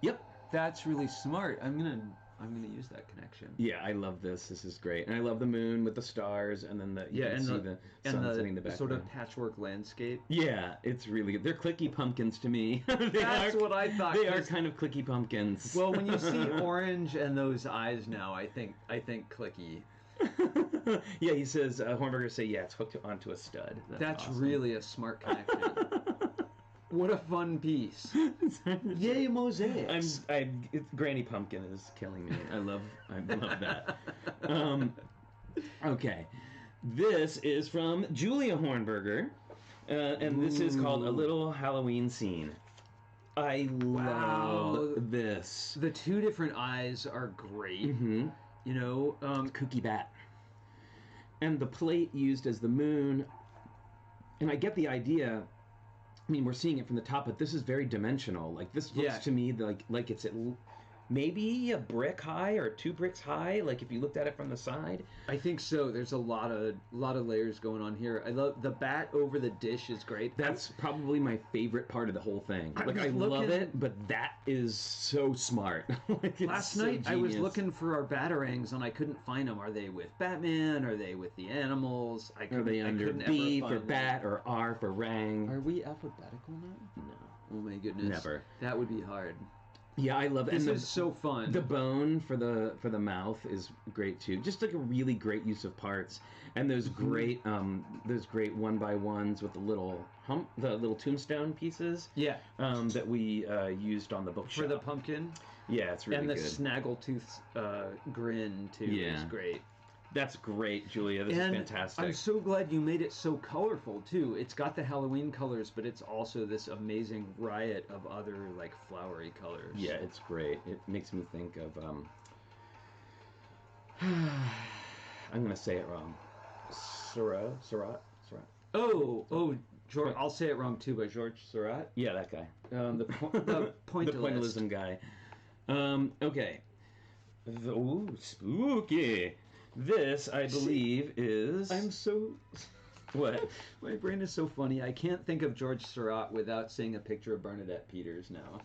Yep. That's really smart. I'm gonna use that connection. Yeah, I love this. This is great, and I love the moon with the stars, and then you can see the sun setting in the background. Sort of patchwork landscape. Yeah, it's really good. They're clicky pumpkins to me. That's what I thought. They are kind of clicky pumpkins. Well, when you see orange and those eyes now, I think clicky. Yeah, he says Hornberger say it's hooked onto a stud. That's awesome. Really a smart connection. What a fun piece. Yay, Mosaic. Granny Pumpkin is killing me. I love that. Okay. This is from Julia Hornberger, and this is called A Little Halloween Scene. I love this. The two different eyes are great. Mm-hmm. You know, Cookie bat. And the plate used as the moon. And I get the idea. I mean, we're seeing it from the top, but this is very dimensional. Like, this looks to me like it's at maybe a brick high or 2 bricks high. Like, if you looked at it from the side. I think so. There's a lot of layers going on here. I love the bat over the dish is great. That's probably my favorite part of the whole thing. Like, I love it, but that is so smart. Like, last night I was looking for our batarangs and I couldn't find them. Are they with Batman? Are they with the animals? Are they under B for bat or R for rang? Are we alphabetical now? No. Oh my goodness. Never. That would be hard. Yeah, I love it. This is so fun. The bone for the mouth is great too. Just like a really great use of parts, and those great 1x1s with the little tombstone pieces. Yeah. That we used on the bookshop for the pumpkin. Yeah, it's really good. And the snaggletooth grin too is great. That's great, Julia. This is fantastic. I'm so glad you made it so colorful too. It's got the Halloween colors, but it's also this amazing riot of other like flowery colors. Yeah, it's great. It makes me think of I'm gonna say it wrong. Seurat. Oh, George. I'll say it wrong too, but George Seurat. Yeah, that guy. The pointillism guy. Okay. Ooh, spooky. This, I believe, is... I'm so... What? My brain is so funny. I can't think of George Seurat without seeing a picture of Bernadette Peters now.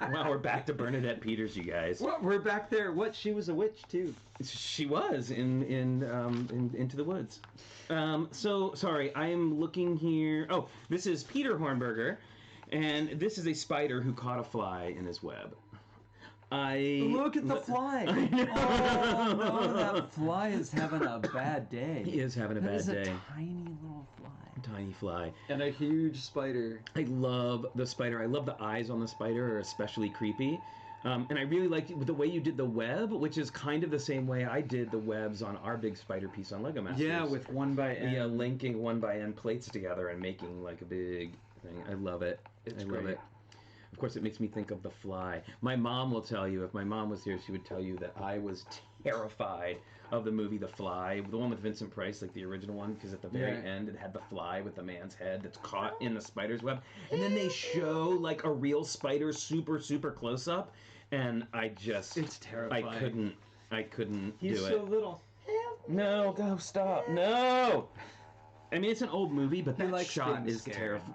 Wow, we're back to Bernadette Peters, you guys. Well, we're back there. What? She was a witch, too. She was in Into the Woods. So, sorry, I am looking here... Oh, this is Peter Hornberger, and this is a spider who caught a fly in his web. Look at the fly! Oh, no, that fly is having a bad day. He is having a bad day. That is a tiny little fly. Tiny fly. And a huge spider. I love the spider. I love the eyes on the spider are especially creepy. And I really liked the way you did the web, which is kind of the same way I did the webs on our big spider piece on Lego Masters. Yeah, with 1x(n). Yeah, linking 1x(n) plates together and making like a big thing. I love it. It's love it. Of course, it makes me think of The Fly. My mom will tell you, if my mom was here, she would tell you that I was terrified of the movie The Fly, the one with Vincent Price, like the original one, because at the very end it had the fly with the man's head that's caught in the spider's web. And then they show like a real spider super, super close up, and I just... It's terrifying. I couldn't He's do it. He's so little. No, go stop. No! I mean, it's an old movie, but that shot is terrifying.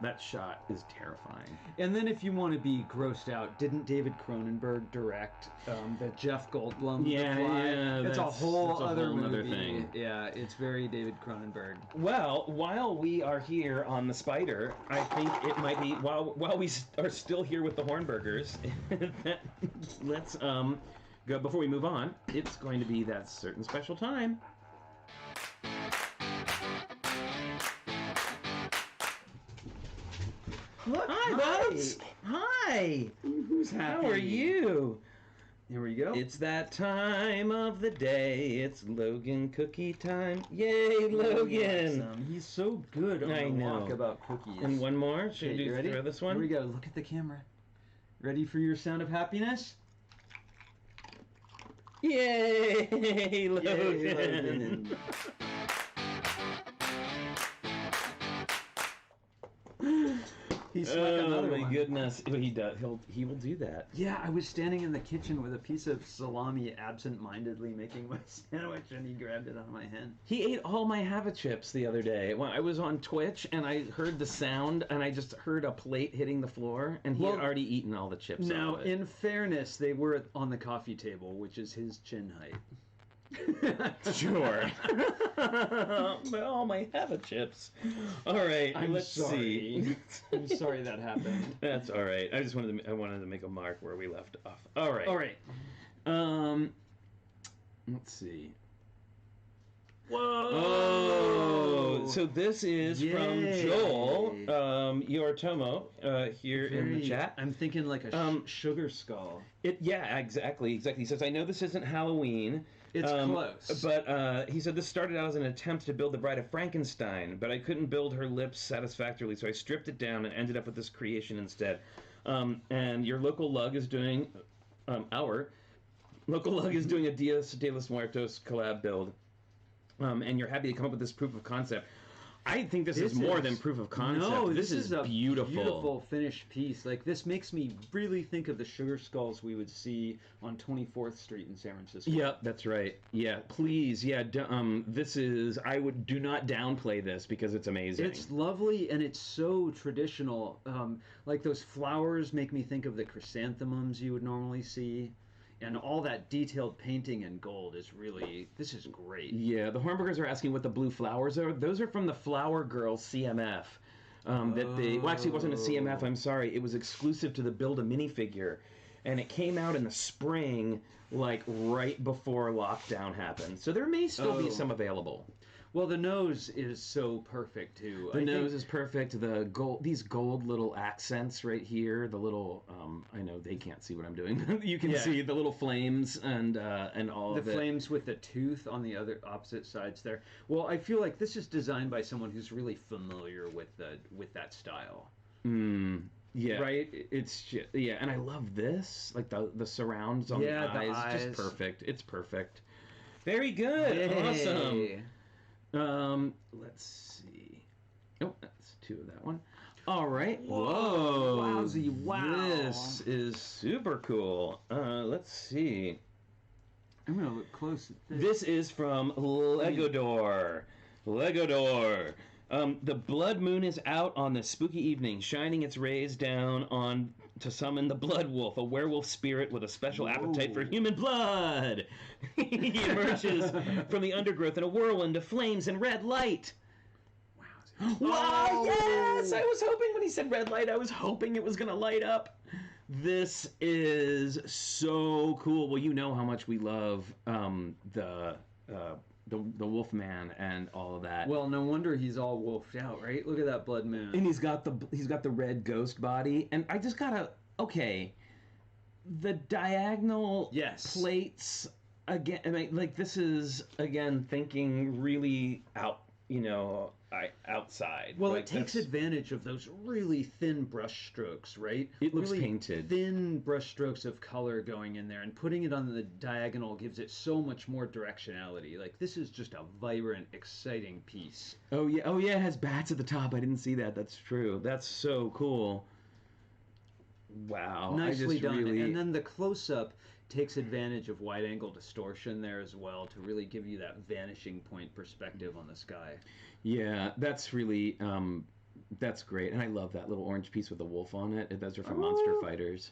And then if you want to be grossed out, didn't David Cronenberg direct the Jeff Goldblum The Fly? Yeah, it's a whole other movie. Thing. Yeah, it's very David Cronenberg. Well, while we are here on the spider, I think it might be, while we are still here with the Hornbergers, let's go, before we move on, it's going to be that certain special time. Look, hi, Bubs. Hi. Who's happy? How are you? Here we go. It's that time of the day. It's Logan cookie time. Yay, Logan! Awesome. He's so good on the walk about cookies. And one more. Should you ready? Throw this one? Here we go. Look at the camera. Ready for your sound of happiness? Yay, Logan! Yay, Logan. He snuck another one. Oh my goodness! He does. He will do that. Yeah, I was standing in the kitchen with a piece of salami, absent-mindedly making my sandwich, and he grabbed it out of my hand. He ate all my Hava chips the other day. When I was on Twitch and I heard the sound, and I just heard a plate hitting the floor, and he had already eaten all the chips. Now, in fairness, they were on the coffee table, which is his chin height. Sure. But all my Hava chips. All right, let's see. I'm sorry that happened. That's all right. I wanted to make a mark where we left off. All right. All right. Let's see. Whoa! Oh, so this is from Joel Yoritomo here in the chat. I'm thinking like a sugar skull. Yeah, exactly. He says, I know this isn't Halloween. It's close. But he said this started out as an attempt to build the Bride of Frankenstein, but I couldn't build her lips satisfactorily, so I stripped it down and ended up with this creation instead. And your local lug is doing our Local Lug is doing a Dias de los Muertos collab build, and you're happy to come up with this proof of concept. I think this is more than proof of concept. No, this is a beautiful. Beautiful finished piece. Like, this makes me really think of the sugar skulls we would see on 24th Street in San Francisco. Yeah, that's right. Yeah, please. Yeah, this is. Do not downplay this because it's amazing. It's lovely and it's so traditional. Like, those flowers make me think of the chrysanthemums you would normally see. And all that detailed painting in gold is really, this is great. Yeah, the Hornburgers are asking what the blue flowers are. Those are from the Flower Girl CMF. Well, actually, it wasn't a CMF, I'm sorry. It was exclusive to the Build a Minifigure. And it came out in the spring, like right before lockdown happened. So there may still be some available. Well, the nose is so perfect too. The nose is perfect. The gold, these gold little accents right here. The little, I know they can't see what I'm doing. You can see the little flames and all of the flames with the tooth on the other opposite sides there. Well, I feel like this is designed by someone who's really familiar with that style. Yeah. Right. It's just, and I love this. Like the surrounds on the eyes. Just perfect. It's perfect. Very good. Hey. Awesome. Let's see. Oh, that's 2 of that one. All right. Whoa. Wowzy, wow. This is super cool. Let's see. I'm going to look close at this. This is from Legodor. Legodor. The blood moon is out on this spooky evening, shining its rays down on to summon the blood wolf, a werewolf spirit with a special appetite for human blood. He emerges from the undergrowth in a whirlwind of flames and red light. Wow, yes! I was hoping when he said red light, I was hoping it was going to light up. This is so cool. Well, you know how much we love the Wolfman and all of that. Well, no wonder he's all wolfed out, right? Look at that blood moon. And he's got the red ghost body. And I just gotta the diagonal plates again. I mean, like, this is again thinking really outside. Well, like, it takes advantage of those really thin brush strokes, right? It looks really painted. Thin brush strokes of color going in there, and putting it on the diagonal gives it so much more directionality. Like, this is just a vibrant, exciting piece. Oh yeah, it has bats at the top. I didn't see that. That's true. That's so cool. Wow. Nicely done. Really... And then the close-up takes advantage of wide-angle distortion there as well to really give you that vanishing point perspective on the sky. Yeah, that's really, that's great. And I love that little orange piece with the wolf on it. Those are from Monster Fighters.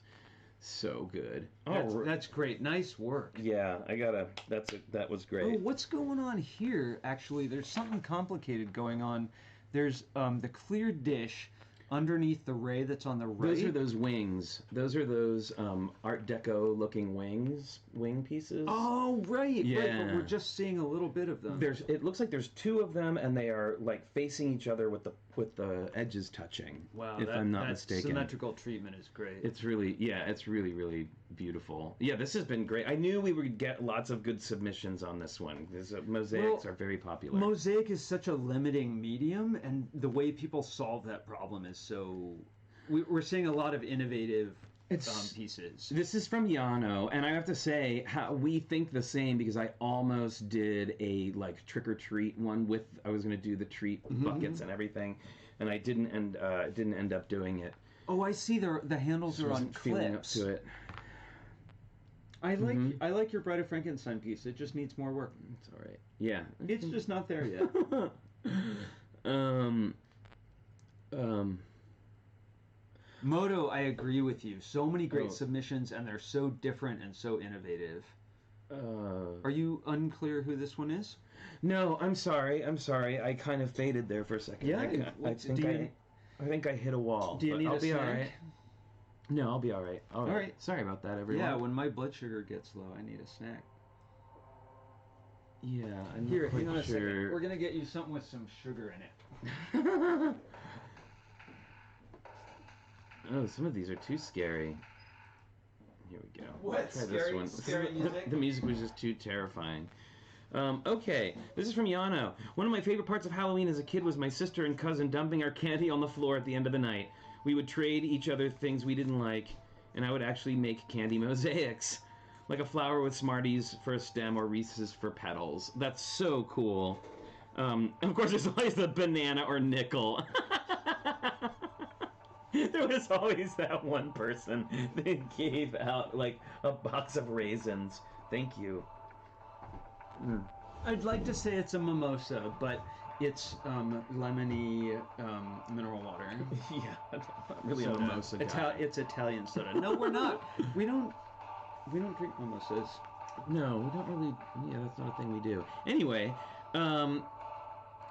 So good. That's great. Nice work. Yeah, that was great. Oh, what's going on here? Actually, there's something complicated going on. There's the clear dish underneath the ray that's on the right. Those are those wings. Those are those Art Deco looking wing pieces. Oh, right. Yeah. Right, but we're just seeing a little bit of them. It looks like there's 2 of them, and they are like facing each other with the edges touching. Wow, if I'm not mistaken. Symmetrical treatment is great. It's really really beautiful. Yeah, this has been great. I knew we would get lots of good submissions on this one. Mosaics are very popular. Mosaic is such a limiting medium, and the way people solve that problem is so... We're seeing a lot of innovative pieces. This is from Yano, and I have to say, we think the same, because I almost did a trick or treat one with. I was going to do the treat buckets and everything, and I didn't end up doing it. Oh, I see. The handles are on feeling up to it. I like your Bride of Frankenstein piece. It just needs more work. It's all right. Yeah, it's just not there yet. Moto, I agree with you. So many great submissions, and they're so different and so innovative. Are you unclear who this one is? No, I'm sorry. I kind of faded there for a second. Yeah, I think I hit a wall. Do you need I'll be snack? all right. No, I'll be all right. All right. Sorry about that, everyone. Yeah, when my blood sugar gets low, I need a snack. Yeah, I'm Here, not quite hang on a sure. second. We're gonna get you something with some sugar in it. Oh, some of these are too scary. Here we go. What? Try this one. Scary music? The music was just too terrifying. Okay, this is from Yano. One of my favorite parts of Halloween as a kid was my sister and cousin dumping our candy on the floor at the end of the night. We would trade each other things we didn't like, and I would actually make candy mosaics. Like a flower with Smarties for a stem or Reese's for petals. That's so cool. And of course, there's always the banana or nickel. There was always that one person that gave out like a box of raisins. Thank you. I'd like to say it's a mimosa, but it's lemony mineral water. Yeah, not really a mimosa guy. It's Italian soda. No, we're not. We don't drink mimosas. No, we don't really. Yeah, that's not a thing we do. Anyway,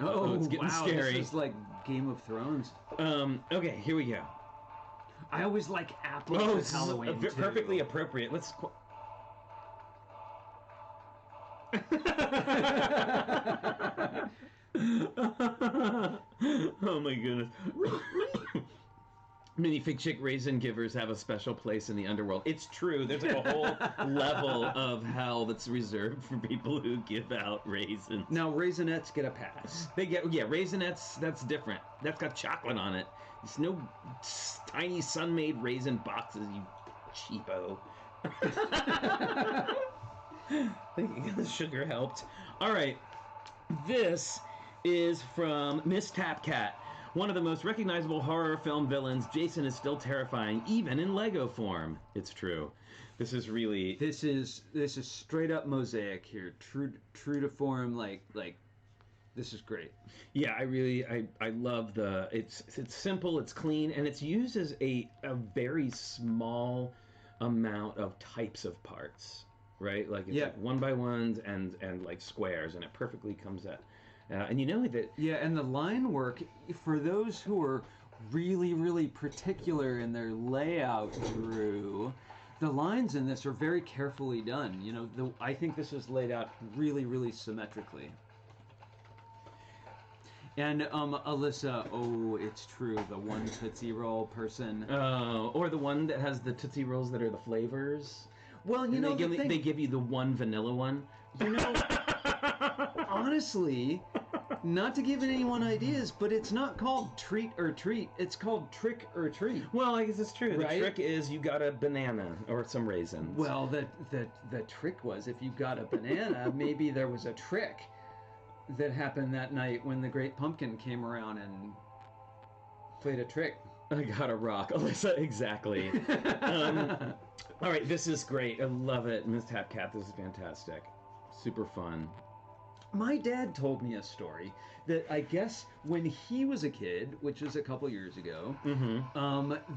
it's getting scary. This is like Game of Thrones. Okay, here we go. I always like apples with Halloween too. Perfectly appropriate. Let's. Oh my goodness. Minifig chick raisin givers have a special place in the underworld. It's true. There's like a whole level of hell that's reserved for people who give out raisins. Now, Raisinets get a pass. They get, Raisinets, that's different. That's got chocolate on it. It's no tiny sun-made raisin boxes, you cheapo. I think the sugar helped. All right. This is from Miss Tapcat. One of the most recognizable horror film villains, Jason is still terrifying, even in Lego form. It's true. This is really... This is straight up Mosaic here. True to form, like this is great. Yeah, I love the... It's simple, it's clean, and it's used as a very small amount of types of parts, right? Like, it's like one by ones and like squares, and it perfectly comes out. And you know that... Yeah, and the line work, for those who are really, really particular in their layout, Drew, the lines in this are very carefully done. You know, I think this is laid out really, really symmetrically. And Alyssa, it's true, the one Tootsie Roll person. Or the one that has the Tootsie Rolls that are the flavors. Well, you know, they give you the one vanilla one. You know... Honestly, not to give anyone ideas, but it's not called treat or treat. It's called trick or treat. Well, I guess it's true. Right? The trick is you got a banana or some raisins. Well, the trick was if you got a banana, maybe there was a trick that happened that night when the Great Pumpkin came around and played a trick. I got a rock, Alyssa. Exactly. All right, this is great. I love it, Miss Tapcat. This is fantastic. Super fun. My dad told me a story that I guess when he was a kid, which was a couple years ago,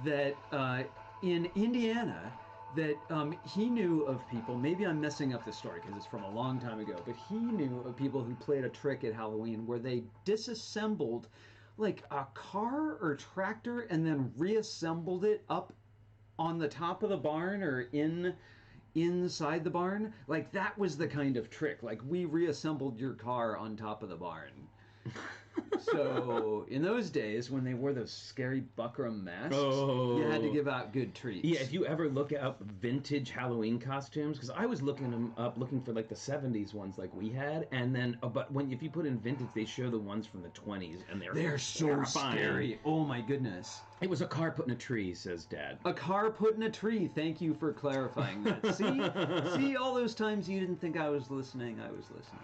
that in Indiana, that he knew of people, maybe I'm messing up the story because it's from a long time ago, but he knew of people who played a trick at Halloween where they disassembled like a car or tractor and then reassembled it up on the top of the barn or inside the barn. Like, that was the kind of trick. Like, we reassembled your car on top of the barn. So, in those days, when they wore those scary buckram masks, you had to give out good treats. Yeah, if you ever look up vintage Halloween costumes, because I was looking them up, looking for like the 70s ones like we had, and then, but if you put in vintage, they show the ones from the 20s, and they're so terrifying. Scary. Oh my goodness. It was a car put in a tree, says Dad. A car put in a tree. Thank you for clarifying that. See, all those times you didn't think I was listening, I was listening.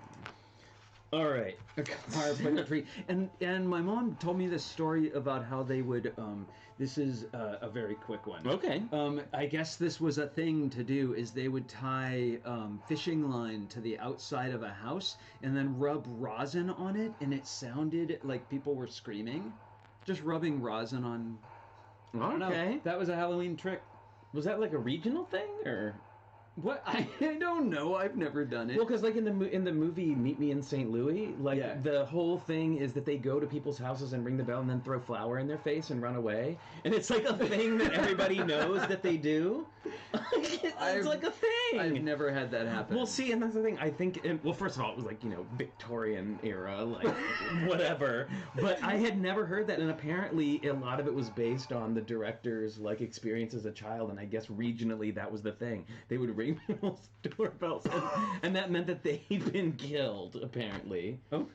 All right. A car put in a tree. And my mom told me this story about how they would, this is a very quick one. Okay. I guess this was a thing to do, is they would tie fishing line to the outside of a house and then rub rosin on it, and it sounded like people were screaming. Just rubbing rosin on... I don't know. That was a Halloween trick. Was that like a regional thing, or... What? I don't know. I've never done it. Well, because like in the movie Meet Me in St. Louis, like the whole thing is that they go to people's houses and ring the bell and then throw flour in their face and run away, and it's like a thing that everybody knows that they do. It's like a thing. I've never had that happen. Well, see, and that's the thing. I think, well, first of all, it was like, you know, Victorian era, like whatever. But I had never heard that, and apparently a lot of it was based on the director's like experience as a child, and I guess regionally that was the thing. They would ring people's doorbells, and that meant that they'd been killed, apparently. Oh.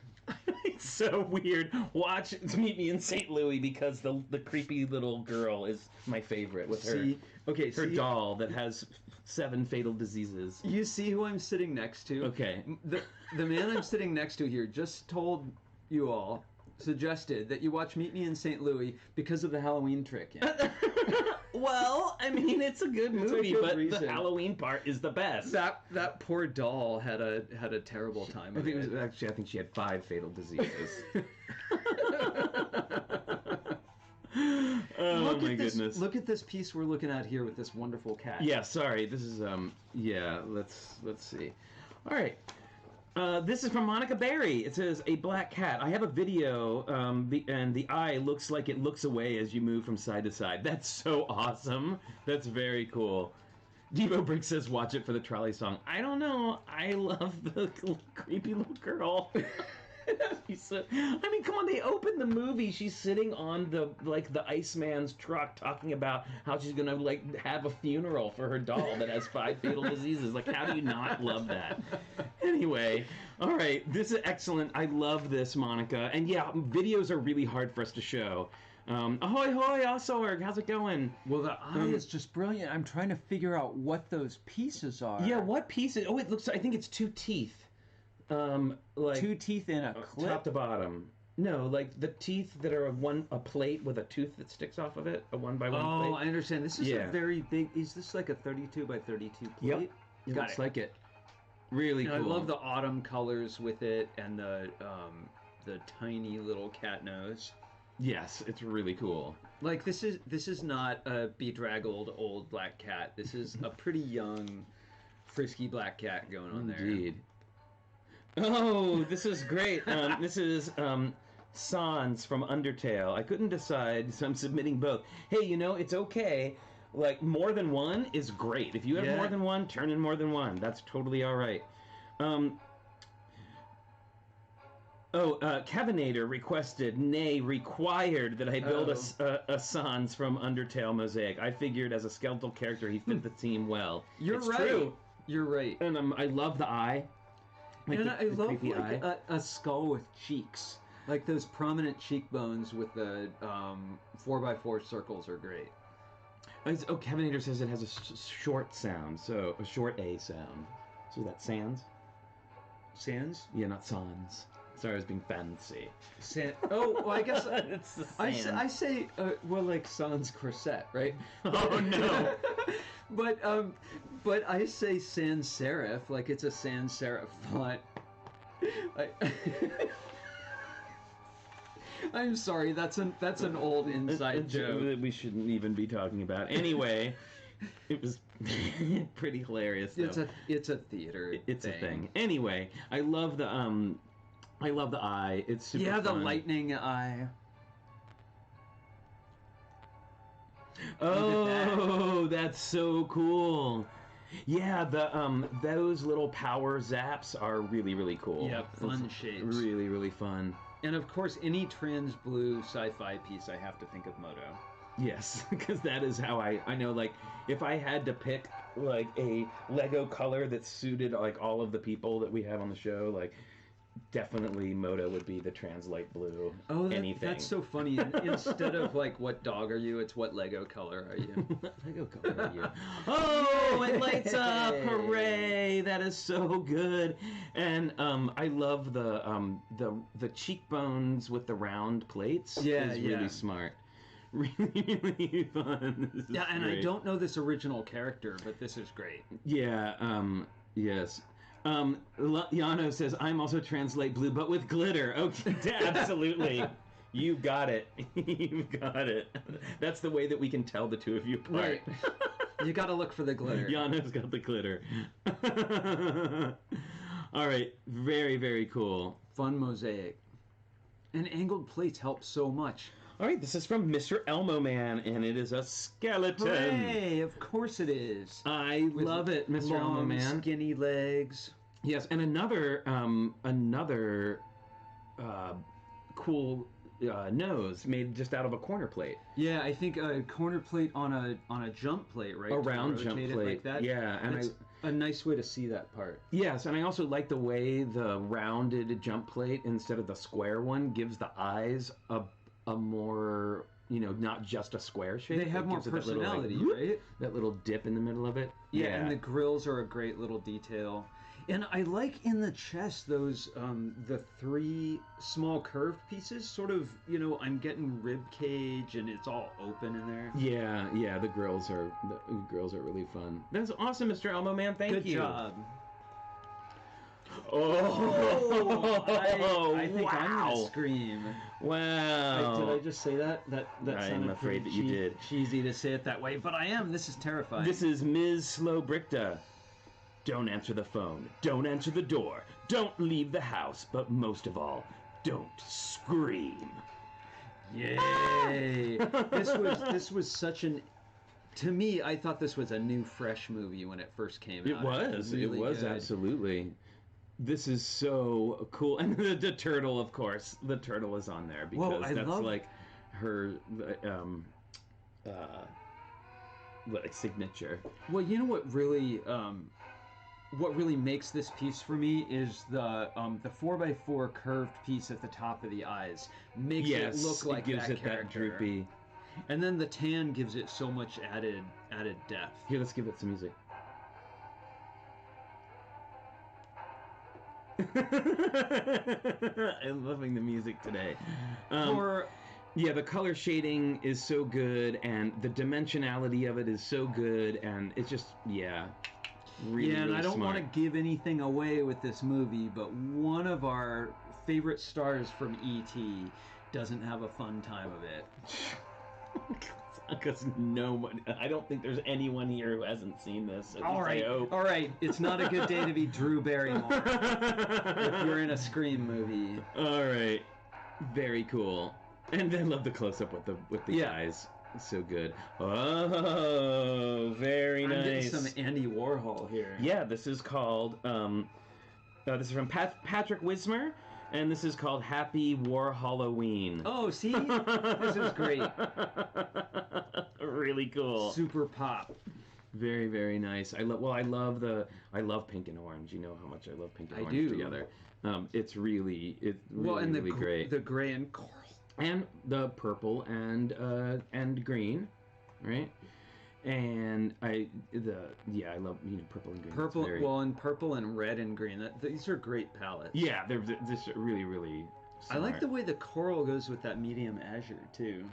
It's so weird. Watch Meet Me in St. Louis because the creepy little girl is my favorite with her doll that has 7 fatal diseases. You see who I'm sitting next to? Okay. The man I'm sitting next to here just told you all, suggested that you watch Meet Me in St. Louis because of the Halloween trick. Well, I mean, it's a good movie, but the Halloween part is the best. That poor doll had a terrible time. I think she had 5 fatal diseases. Oh my goodness! Look at this piece we're looking at here with this wonderful cat. Yeah, sorry. This is Let's see. All right. This is from Monica Berry. It says, a black cat. I have a video, and the eye looks like it looks away as you move from side to side. That's so awesome. That's very cool. Devo Brick says, watch it for the trolley song. I don't know. I love the creepy little girl. I mean, come on, they opened the movie. She's sitting on the Iceman's truck talking about how she's gonna have a funeral for her doll that has 5 fatal diseases. Like, how do you not love that? Anyway, all right, this is excellent. I love this, Monica. And yeah, videos are really hard for us to show. Ahoy hoy, Osorg, how's it going? Well, the eye is just brilliant. I'm trying to figure out what those pieces are. Yeah, what pieces? Oh, it looks, I think it's 2 teeth. 2 teeth in a clip? Top to bottom. No, like the teeth that are a plate with a tooth that sticks off of it, a 1 by 1 plate. Oh, I understand. This is a very big. Is this like a 32 by 32 plate? Yep. It looks like it. Really cool. I love the autumn colors with it and the tiny little cat nose. Yes, it's really cool. Like this is not a bedraggled old black cat. This is a pretty young, frisky black cat going on there. Indeed. Oh, this is great. This is Sans from Undertale. I couldn't decide, so I'm submitting both. Hey, it's okay. Like, more than one is great. If you have more than one, turn in more than one. That's totally all right. Kevinator requested, nay, required that I build a Sans from Undertale Mosaic. I figured as a skeletal character, he fit the theme well. You're right. True. You're right. And I love the eye. Like I love a skull with cheeks. Like those prominent cheekbones with the 4x4 circles are great. Kevinator says it has a short sound, so a short A sound. So that's sans? Sans? Yeah, not sans. Sorry, I was being fancy. Well, I guess it's the sans. I say, like sans corset, right? Oh, no. But I say sans serif, like it's a sans serif font. I'm sorry, that's an old inside joke that we shouldn't even be talking about. Anyway, it was pretty hilarious. Though. It's a theater. It's a thing. Anyway, I love the eye. It's super fun. The lightning eye. Oh, that's so cool. Yeah, those little power zaps are really, really cool. Yeah, fun shapes. Really, really fun. And of course, any trans blue sci-fi piece, I have to think of Moto. Yes, because that is how I know, like, if I had to pick, like, a Lego color that suited, like, all of the people that we have on the show, like, definitely Moto would be the trans light blue. Oh, that's so funny. Instead of like, what dog are you? It's what Lego color are you? What Lego color are you? Oh, it lights up! Hooray! That is so good. And I love the cheekbones with the round plates. Yeah, is really smart. Really, really fun. Yeah, and great. I don't know this original character, but this is great. Yeah. Yes. Yano says, I'm also translate blue, but with glitter. Okay, absolutely. You got it. You got it. That's the way that we can tell the two of you apart. Right. You gotta look for the glitter. Yano's got the glitter. All right. Very, very cool. Fun mosaic. And angled plates help so much. All right, this is from Mr. Elmo Man, and it is a skeleton. Hooray! Of course it is. I love it, Mr. Elmo Man. Skinny legs. Yes, and another cool nose made just out of a corner plate. Yeah, I think a corner plate on a jump plate, right? A round jump plate. Like that. Yeah, and a nice way to see that part. Yes, and I also like the way the rounded jump plate instead of the square one gives the eyes a more, not just a square shape. They have more personality, right? That little dip in the middle of it. Yeah, and the grills are a great little detail. And I like in the chest those the 3 small curved pieces. Sort of, I'm getting rib cage, and it's all open in there. Yeah. The grills are really fun. That's awesome, Mr. Elmo Man. Thank you. Good job. Oh, I think I'm gonna scream. Wow. Did I just say that? That I'm afraid that you did. Cheesy to say it that way, but I am. This is terrifying. This is Ms. Slowbrickta. Don't answer the phone. Don't answer the door. Don't leave the house. But most of all, don't scream. Yay! This was such an. To me, I thought this was a new, fresh movie when it first came out. It was good. Absolutely. This is so cool, and the turtle, of course. The turtle is on there because like her signature. Well, you know what really makes this piece for me is the 4x4 curved piece at the top of the eyes. Makes it look like it gives that it character. that droopy. And then the tan gives it so much added depth. Here, let's give it some music. I'm loving the music today. The color shading is so good, and the dimensionality of it is so good, and it's just, really, and I don't want to give anything away with this movie, but one of our favorite stars from E.T. doesn't have a fun time of it. Because I don't think there's anyone here who hasn't seen this. All right. It's not a good day to be Drew Barrymore if you're in a Scream movie. All right, very cool. And I love the close-up with the guys. So good. Oh, very nice. I'm getting some Andy Warhol here. Yeah, this is called. This is from Patrick Wismer. And this is called Happy War Halloween. Oh, see? This is great. Really cool. Super pop. Very, very nice. I love pink and orange. You know how much I love pink and orange together. It's really great. The gray and coral. And the purple and green, right? And I love purple and green. Purple and red and green. These are great palettes. Yeah, they're just really, really smart. I like the way the coral goes with that medium azure too.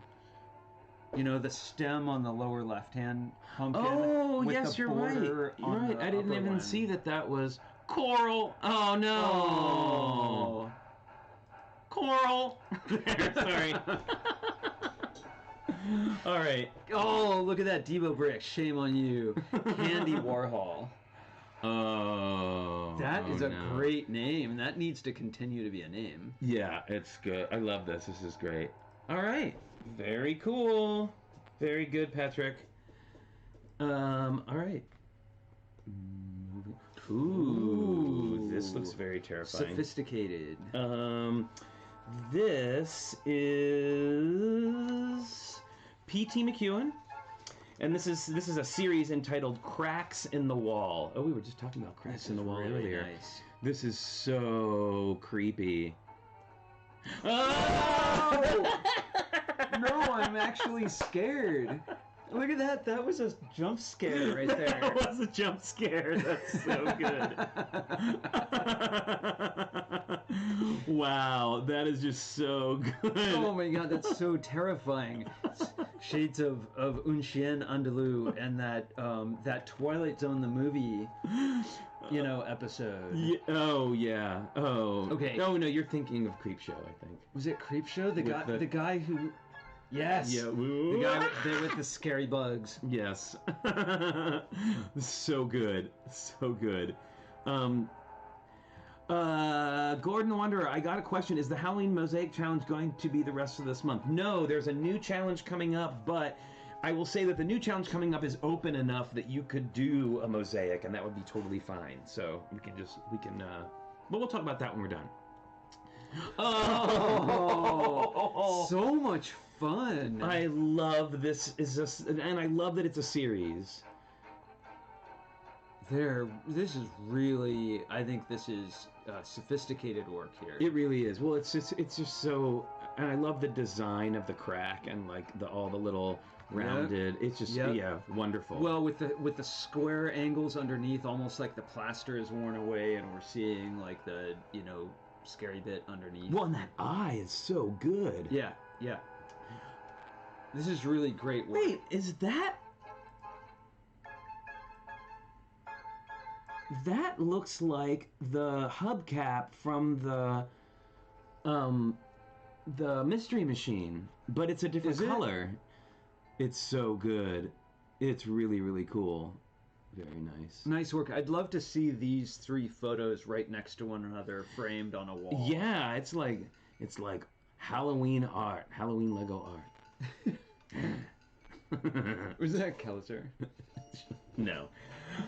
The stem on the lower left hand pumpkin. Oh, yes, you're right. You're right. I didn't even see that was coral. Oh no. Oh. Coral. Sorry. All right. Oh, look at that, TrickyBricks. Shame on you. Candy Warhol. Oh. That is a great name. That needs to continue to be a name. Yeah, it's good. I love this. This is great. All right. Very cool. Very good, Patrick. All right. Ooh, this looks very terrifying. Sophisticated. This is P.T. McEwen, and this is a series entitled Cracks in the Wall. Oh, we were just talking about cracks in the wall earlier. Nice. This is so creepy. Oh! No, I'm actually scared. Look at that. That was a jump scare right there. That was a jump scare. That's so good. Wow, that is just so good. Oh my god, that's so terrifying. Shades of Un Chien Andalou and that Twilight Zone the movie, episode. Yeah, oh yeah. Oh. Okay. Oh no, you're thinking of Creepshow, I think. Was it Creepshow? The guy who. Yes. Yeah. The guy with the scary bugs. Yes. So good. So good. Gordon Wanderer, I got a question. Is the Halloween Mosaic Challenge going to be the rest of this month? No, there's a new challenge coming up, but I will say that the new challenge coming up is open enough that you could do a mosaic, and that would be totally fine. So but we'll talk about that when we're done. Oh, so much fun. I love this. And I love that it's a series. This is really, I think this is sophisticated work here. It really is. Well, it's just so, and I love the design of the crack and like all the little rounded. Yep. It's just yeah, wonderful. Well, with the square angles underneath, almost like the plaster is worn away, and we're seeing like the scary bit underneath. Well, and that eye is so good. Yeah, yeah. This is really great work. Wait, is that? That looks like the hubcap from the Mystery Machine, but it's a different color. It's so good. It's really, really cool. Very nice. Nice work. I'd love to see these 3 photos right next to one another, framed on a wall. Yeah, it's like Halloween art, Halloween Lego art. Was that Kelser? No.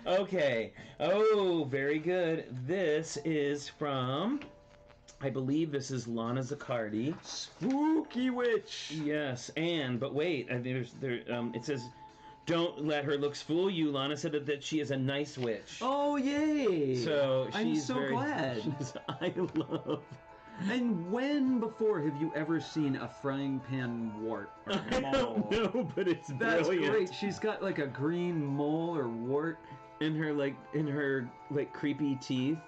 Okay. Oh, very good. This is from, I believe this is Lana Zaccardi. Spooky Witch. Yes, but wait, it says, don't let her looks fool you. Lana said that she is a nice witch. Oh, yay. So I'm so glad. I love. And when before have you ever seen a frying pan wart? I don't know, but it's That's brilliant. Great. She's got like a green mole or wart in her creepy teeth.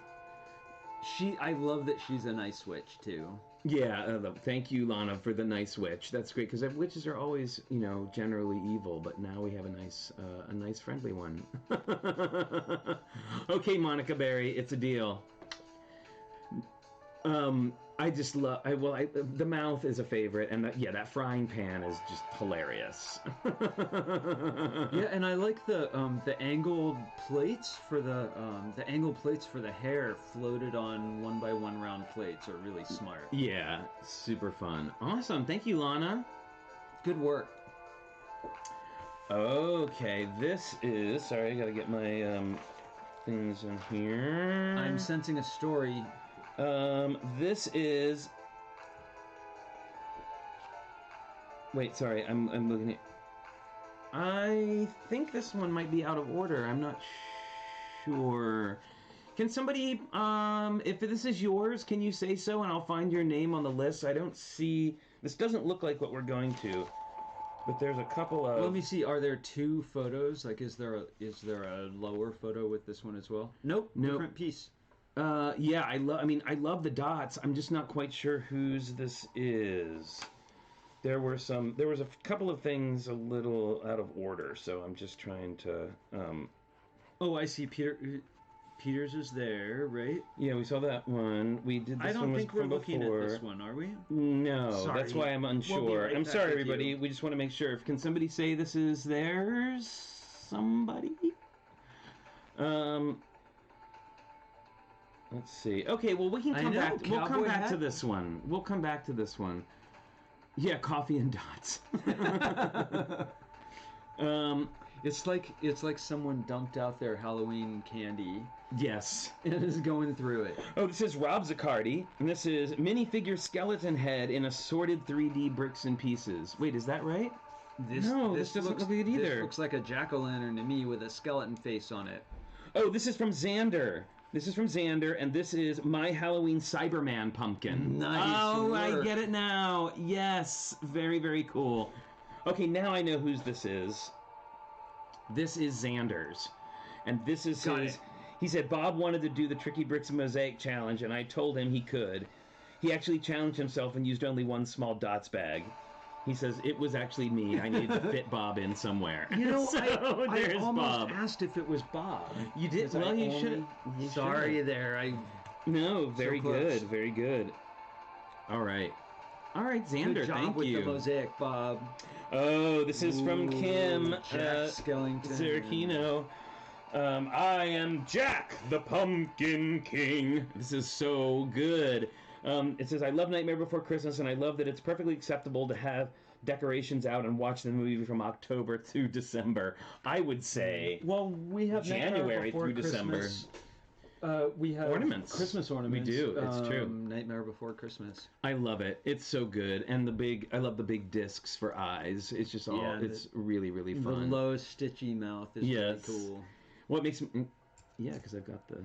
I love that she's a nice witch too. Yeah, thank you, Lana, for the nice witch. That's great because witches are always, generally evil, but now we have a nice friendly one. Okay, Monica Berry, it's a deal. I just love. The mouth is a favorite, and that frying pan is just hilarious. Yeah, and I like the angled plates for the hair floated on 1x1 round plates are really smart. Yeah, super fun. Awesome, thank you, Lana. Good work. Okay, this is. Sorry, I gotta get my things in here. I'm sensing a story. This is. Wait, sorry, I'm looking at. I think this one might be out of order. I'm not sure. Can somebody, if this is yours, can you say so and I'll find your name on the list? I don't see. This doesn't look like what we're going to. But there's a couple of. Let me see. Are there 2 photos? Like, is there a lower photo with this one as well? Nope. Different piece. Yeah, I love the dots. I'm just not quite sure whose this is. There was a couple of things a little out of order, so I'm just trying to. Oh, I see. Peters is there, right? Yeah, we saw that one. We did. This I don't one think we're looking at this one, are we? No, sorry. That's why I'm unsure. We'll be right I'm back sorry, with everybody. you. We just want to make sure. Can somebody say this is theirs? Somebody. Let's see. Okay, well we can come back. We'll come back to this one. We'll come back to this one. Yeah, coffee and dots. It's like someone dumped out their Halloween candy. Yes. And is going through it. Oh, this is Rob Zaccardi, and this is minifigure skeleton head in assorted 3D bricks and pieces. Wait, is that right? This doesn't look like it either. This looks like a jack-o'-lantern to me with a skeleton face on it. Oh, this is from Xander. And this is My Halloween Cyberman pumpkin. Nice. Oh, work. I get it now. Yes, very, very cool. Okay, now I know whose this is. This is Xander's, and this is his. He said Bob wanted to do the TrickyBricks Mosaic challenge, and I told him he could. He actually challenged himself and used only one small dots bag. He says, it was actually me. I needed to fit Bob in somewhere. So I almost Bob. asked if it was Bob. You did? Well, you should. Sorry there. No, very good. Very good. All right, Xander, good job thank with you. The mosaic, Bob. Oh, this is from Kim Jack Skellington. Zerkino. I am Jack, the Pumpkin King. This is so good. It says, I love Nightmare Before Christmas, and I love that it's perfectly acceptable to have decorations out and watch the movie from October through December. I would say, well, we have January through December. We have ornaments. Christmas ornaments. We do. It's true. Nightmare Before Christmas. I love it. It's so good, and I love the big discs for eyes. It's just all. It's really, really fun. The low, stitchy mouth is really cool. What makes Yeah, because I've got the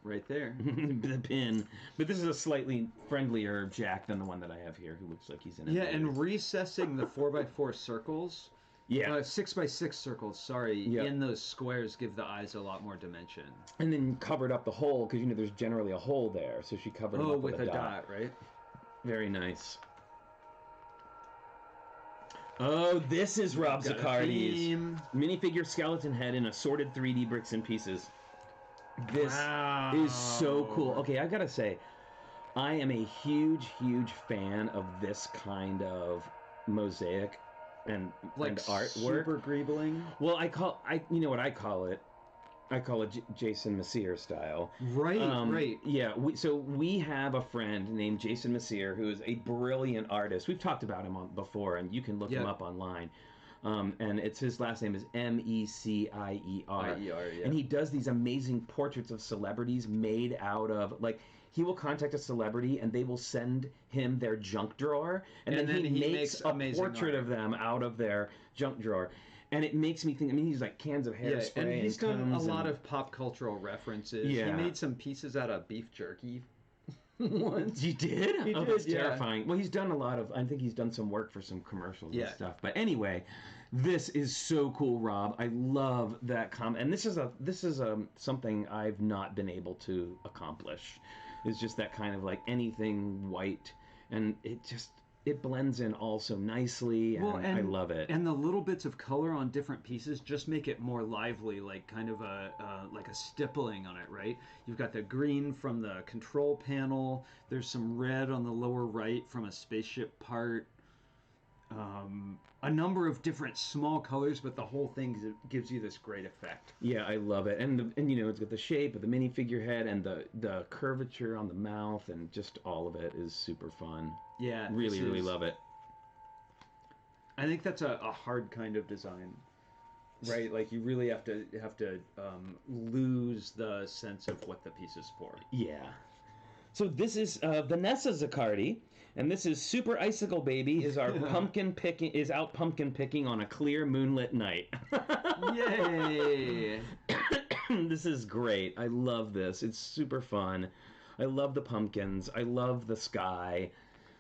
right there. the pin. But this is a slightly friendlier Jack than the one that I have here, who looks like he's in it. Yeah, and recessing the 4x4 circles. Yeah. 6x6 circles, sorry, Yep. in those squares give the eyes a lot more dimension. And then covered up the hole, because, you know, there's generally a hole there. So she covered him up with a dot, right? Very nice. Oh, this is Rob Zaccardi's minifigure skeleton head in assorted 3D bricks and pieces. This is so cool. Okay, I gotta say, I am a huge, huge fan of this kind of mosaic and artwork. Super greebling. Well, you know what I call it? I call it Jason Messier style. Right, right. Yeah, we have a friend named Jason Messier who is a brilliant artist. We've talked about him before, and you can look him up online. And his last name is Messier. Yeah. And he does these amazing portraits of celebrities made out of, like, he will contact a celebrity and they will send him their junk drawer, and then he makes a portrait of them out of their junk drawer. And it makes me think, I mean, he's like cans of hairspray. And he's done a lot of pop cultural references. Yeah. He made some pieces out of beef jerky once. You did? He did, That's yeah. terrifying. Well, he's done a lot of, I think he's done some work for some commercials and stuff. But anyway, this is so cool, Rob. I love that and this is something I've not been able to accomplish. It's just that kind of like anything white, and it blends in all so nicely, and I love it. And the little bits of color on different pieces just make it more lively, like kind of like a stippling on it, right? You've got the green from the control panel. There's some red on the lower right from a spaceship part. A number of different small colors, but the whole thing gives you this great effect. Yeah, I love it, and you know, it's got the shape of the minifigure head and the curvature on the mouth, and just all of it is super fun. Yeah, really love it. I think that's a hard kind of design, right? Like you really have to lose the sense of what the piece is for. Yeah. So this is Vanessa Zaccardi, and this is Super Icicle Baby is our pumpkin picking on a clear moonlit night. Yay! This is great. I love this. It's super fun. I love the pumpkins. I love the sky.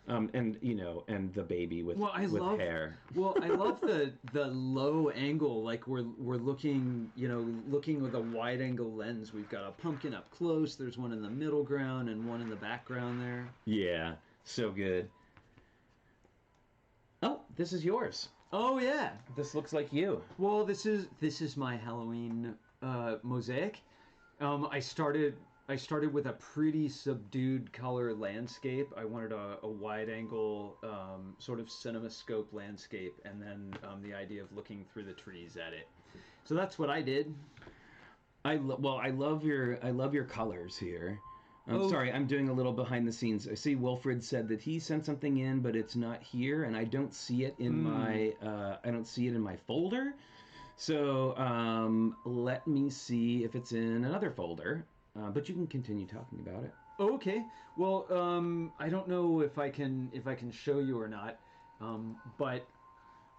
And you know, and the baby with hair. Well, I love the low angle, like we're looking with a wide angle lens. We've got a pumpkin up close. There's one in the middle ground and one in the background there. Yeah, so good. Oh, this is yours. Oh yeah, this looks like you. Well, this is my Halloween mosaic. I started with a pretty subdued color landscape. I wanted a wide angle sort of cinemascope landscape, and then the idea of looking through the trees at it. So that's what I did. I love your colors here. I'm sorry, I'm doing a little behind the scenes. I see Wilfred said that he sent something in, but it's not here, and I don't see it in my folder. So let me see if it's in another folder. But you can continue talking about it. Okay. Well, I don't know if I can show you or not, but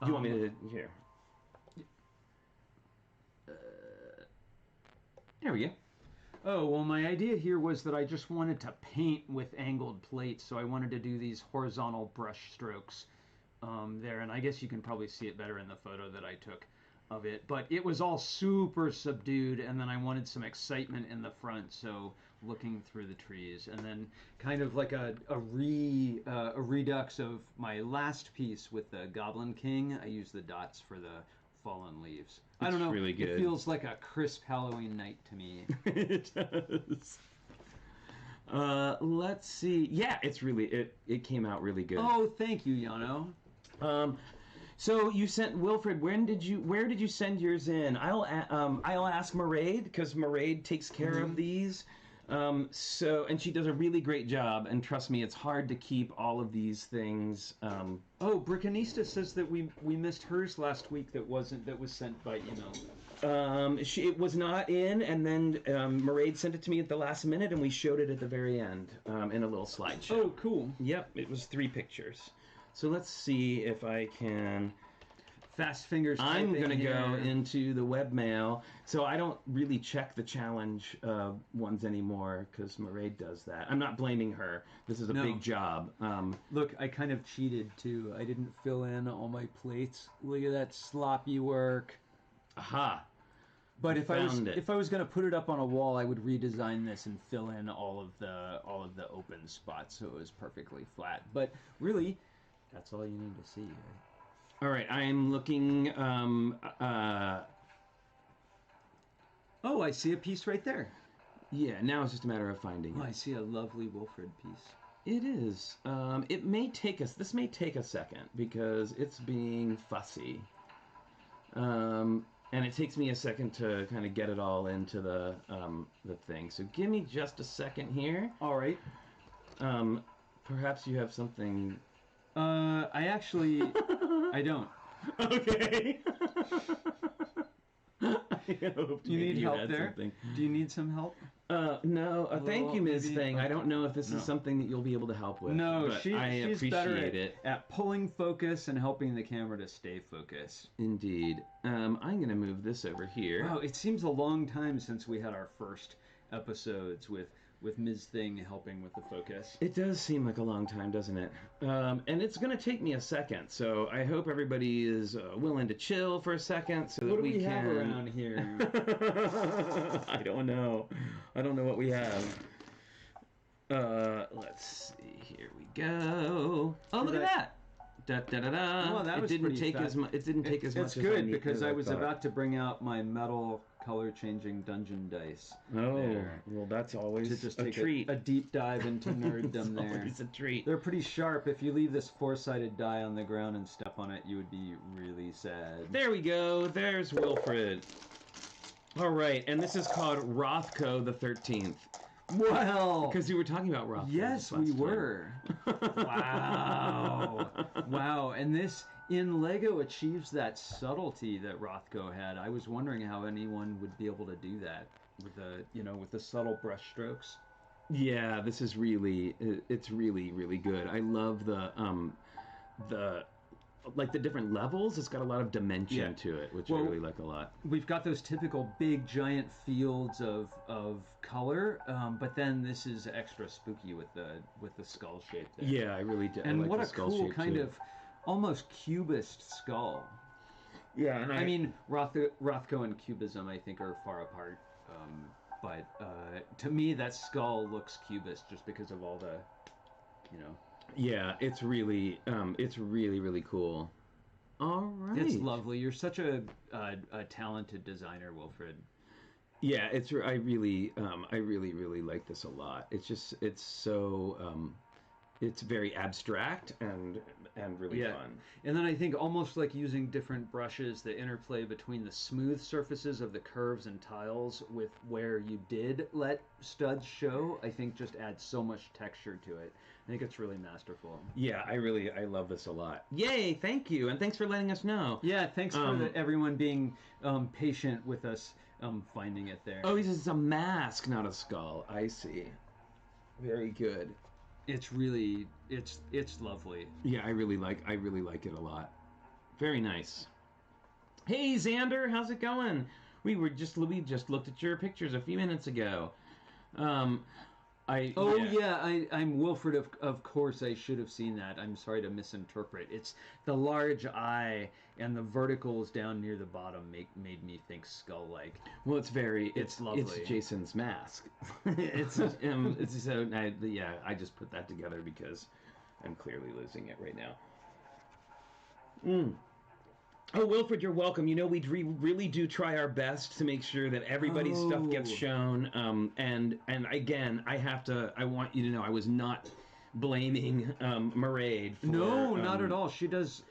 do you want me to here? There we go. Oh, well, my idea here was that I just wanted to paint with angled plates, so I wanted to do these horizontal brush strokes there, and I guess you can probably see it better in the photo that I took of it, but it was all super subdued, and then I wanted some excitement in the front, so looking through the trees, and then kind of like a redux of my last piece with the Goblin King. I used the dots for the fallen leaves. I don't know. Really good. It feels like a crisp Halloween night to me. It does. Let's see. Yeah, it came out really good. Oh, thank you, Yano. So you sent Wilfred. Where did you send yours in? I'll ask Mairead, because Mairead takes care of these. And she does a really great job. And trust me, it's hard to keep all of these things. Oh, Brickenista says that we missed hers last week. That was sent by email. It was not in, and then Mairead sent it to me at the last minute, and we showed it at the very end in a little slideshow. Oh, cool. Yep, it was 3 pictures. So let's see if I can fast fingers. I'm going to go into the webmail, so I don't really check the challenge ones anymore because Mairead does that. I'm not blaming her. This is a big job. Look, I kind of cheated too. I didn't fill in all my plates. Look at that sloppy work. Aha. But if I was going to put it up on a wall, I would redesign this and fill in all of the open spots so it was perfectly flat. But really, that's all you need to see. Right? All right, I'm looking. Oh, I see a piece right there. Yeah, now it's just a matter of finding it. I see a lovely Wilfred piece. It is. It may take us. This may take a second because it's being fussy. And it takes me a second to kind of get it all into the thing. So give me just a second here. All right. Perhaps you have something. I actually, I don't. Okay. Do you need help there? Something. Do you need some help? No. Thank you, Ms. Thing. I don't know if this is something that you'll be able to help with. No, she's appreciate better it. at pulling focus and helping the camera to stay focused. Indeed. I'm going to move this over here. Wow, it seems a long time since we had our first episodes with Ms. Thing helping with the focus. It does seem like a long time, doesn't it? And it's going to take me a second, so I hope everybody is willing to chill for a second so that we can... What do we have around here? I don't know. I don't know what we have. Let's see. Here we go. Oh, look at that. Da, da, da, da. Well, that was didn't take as much. It didn't take as much. It's good because I was about to bring out my metal color-changing dungeon dice. Oh, well, that's always to just a take treat. A deep dive into nerddom there. Always a treat. They're pretty sharp. If you leave this four-sided die on the ground and step on it, you would be really sad. There we go. There's Wilfred. All right, and this is called Rothko the 13th. Well, because we were talking about Rothko. Yes, we were. Wow. Wow. And this in Lego achieves that subtlety that Rothko had. I was wondering how anyone would be able to do that with the subtle brush strokes. Yeah, this is really, it's really, really good. I love the different levels. It's got a lot of dimension to it, which I really like a lot. We've got those typical big giant fields of color, but then this is extra spooky with the skull shape there. Yeah, I really do. And like what the a skull cool shape kind too. of almost cubist skull. Yeah, and I mean Rothko and Cubism I think are far apart, but to me that skull looks cubist just because of all the, Yeah, it's really really cool. All right, it's lovely. You're such a talented designer, Wilfred. Yeah, I really like this a lot. It's so it's very abstract and really fun. And then I think almost like using different brushes, the interplay between the smooth surfaces of the curves and tiles with where you did let studs show, I think just adds so much texture to it. I think it's really masterful. Yeah, I love this a lot. Yay, thank you, and thanks for letting us know. Yeah, thanks for everyone being patient with us finding it there. Oh, it's a mask, not a skull. I see. Very good. It's really, it's lovely. Yeah, I really like it a lot. Very nice. Hey, Xander, how's it going? We just looked at your pictures a few minutes ago. I'm Wilfred. Of course, I should have seen that. I'm sorry to misinterpret. It's the large eye and the verticals down near the bottom made me think skull-like. Well, it's lovely. It's Jason's mask. it's so I just put that together because I'm clearly losing it right now. Oh, Wilfred, you're welcome. We really do try our best to make sure that everybody's stuff gets shown. And again, I want you to know I was not blaming Mairead for... No, not at all. She does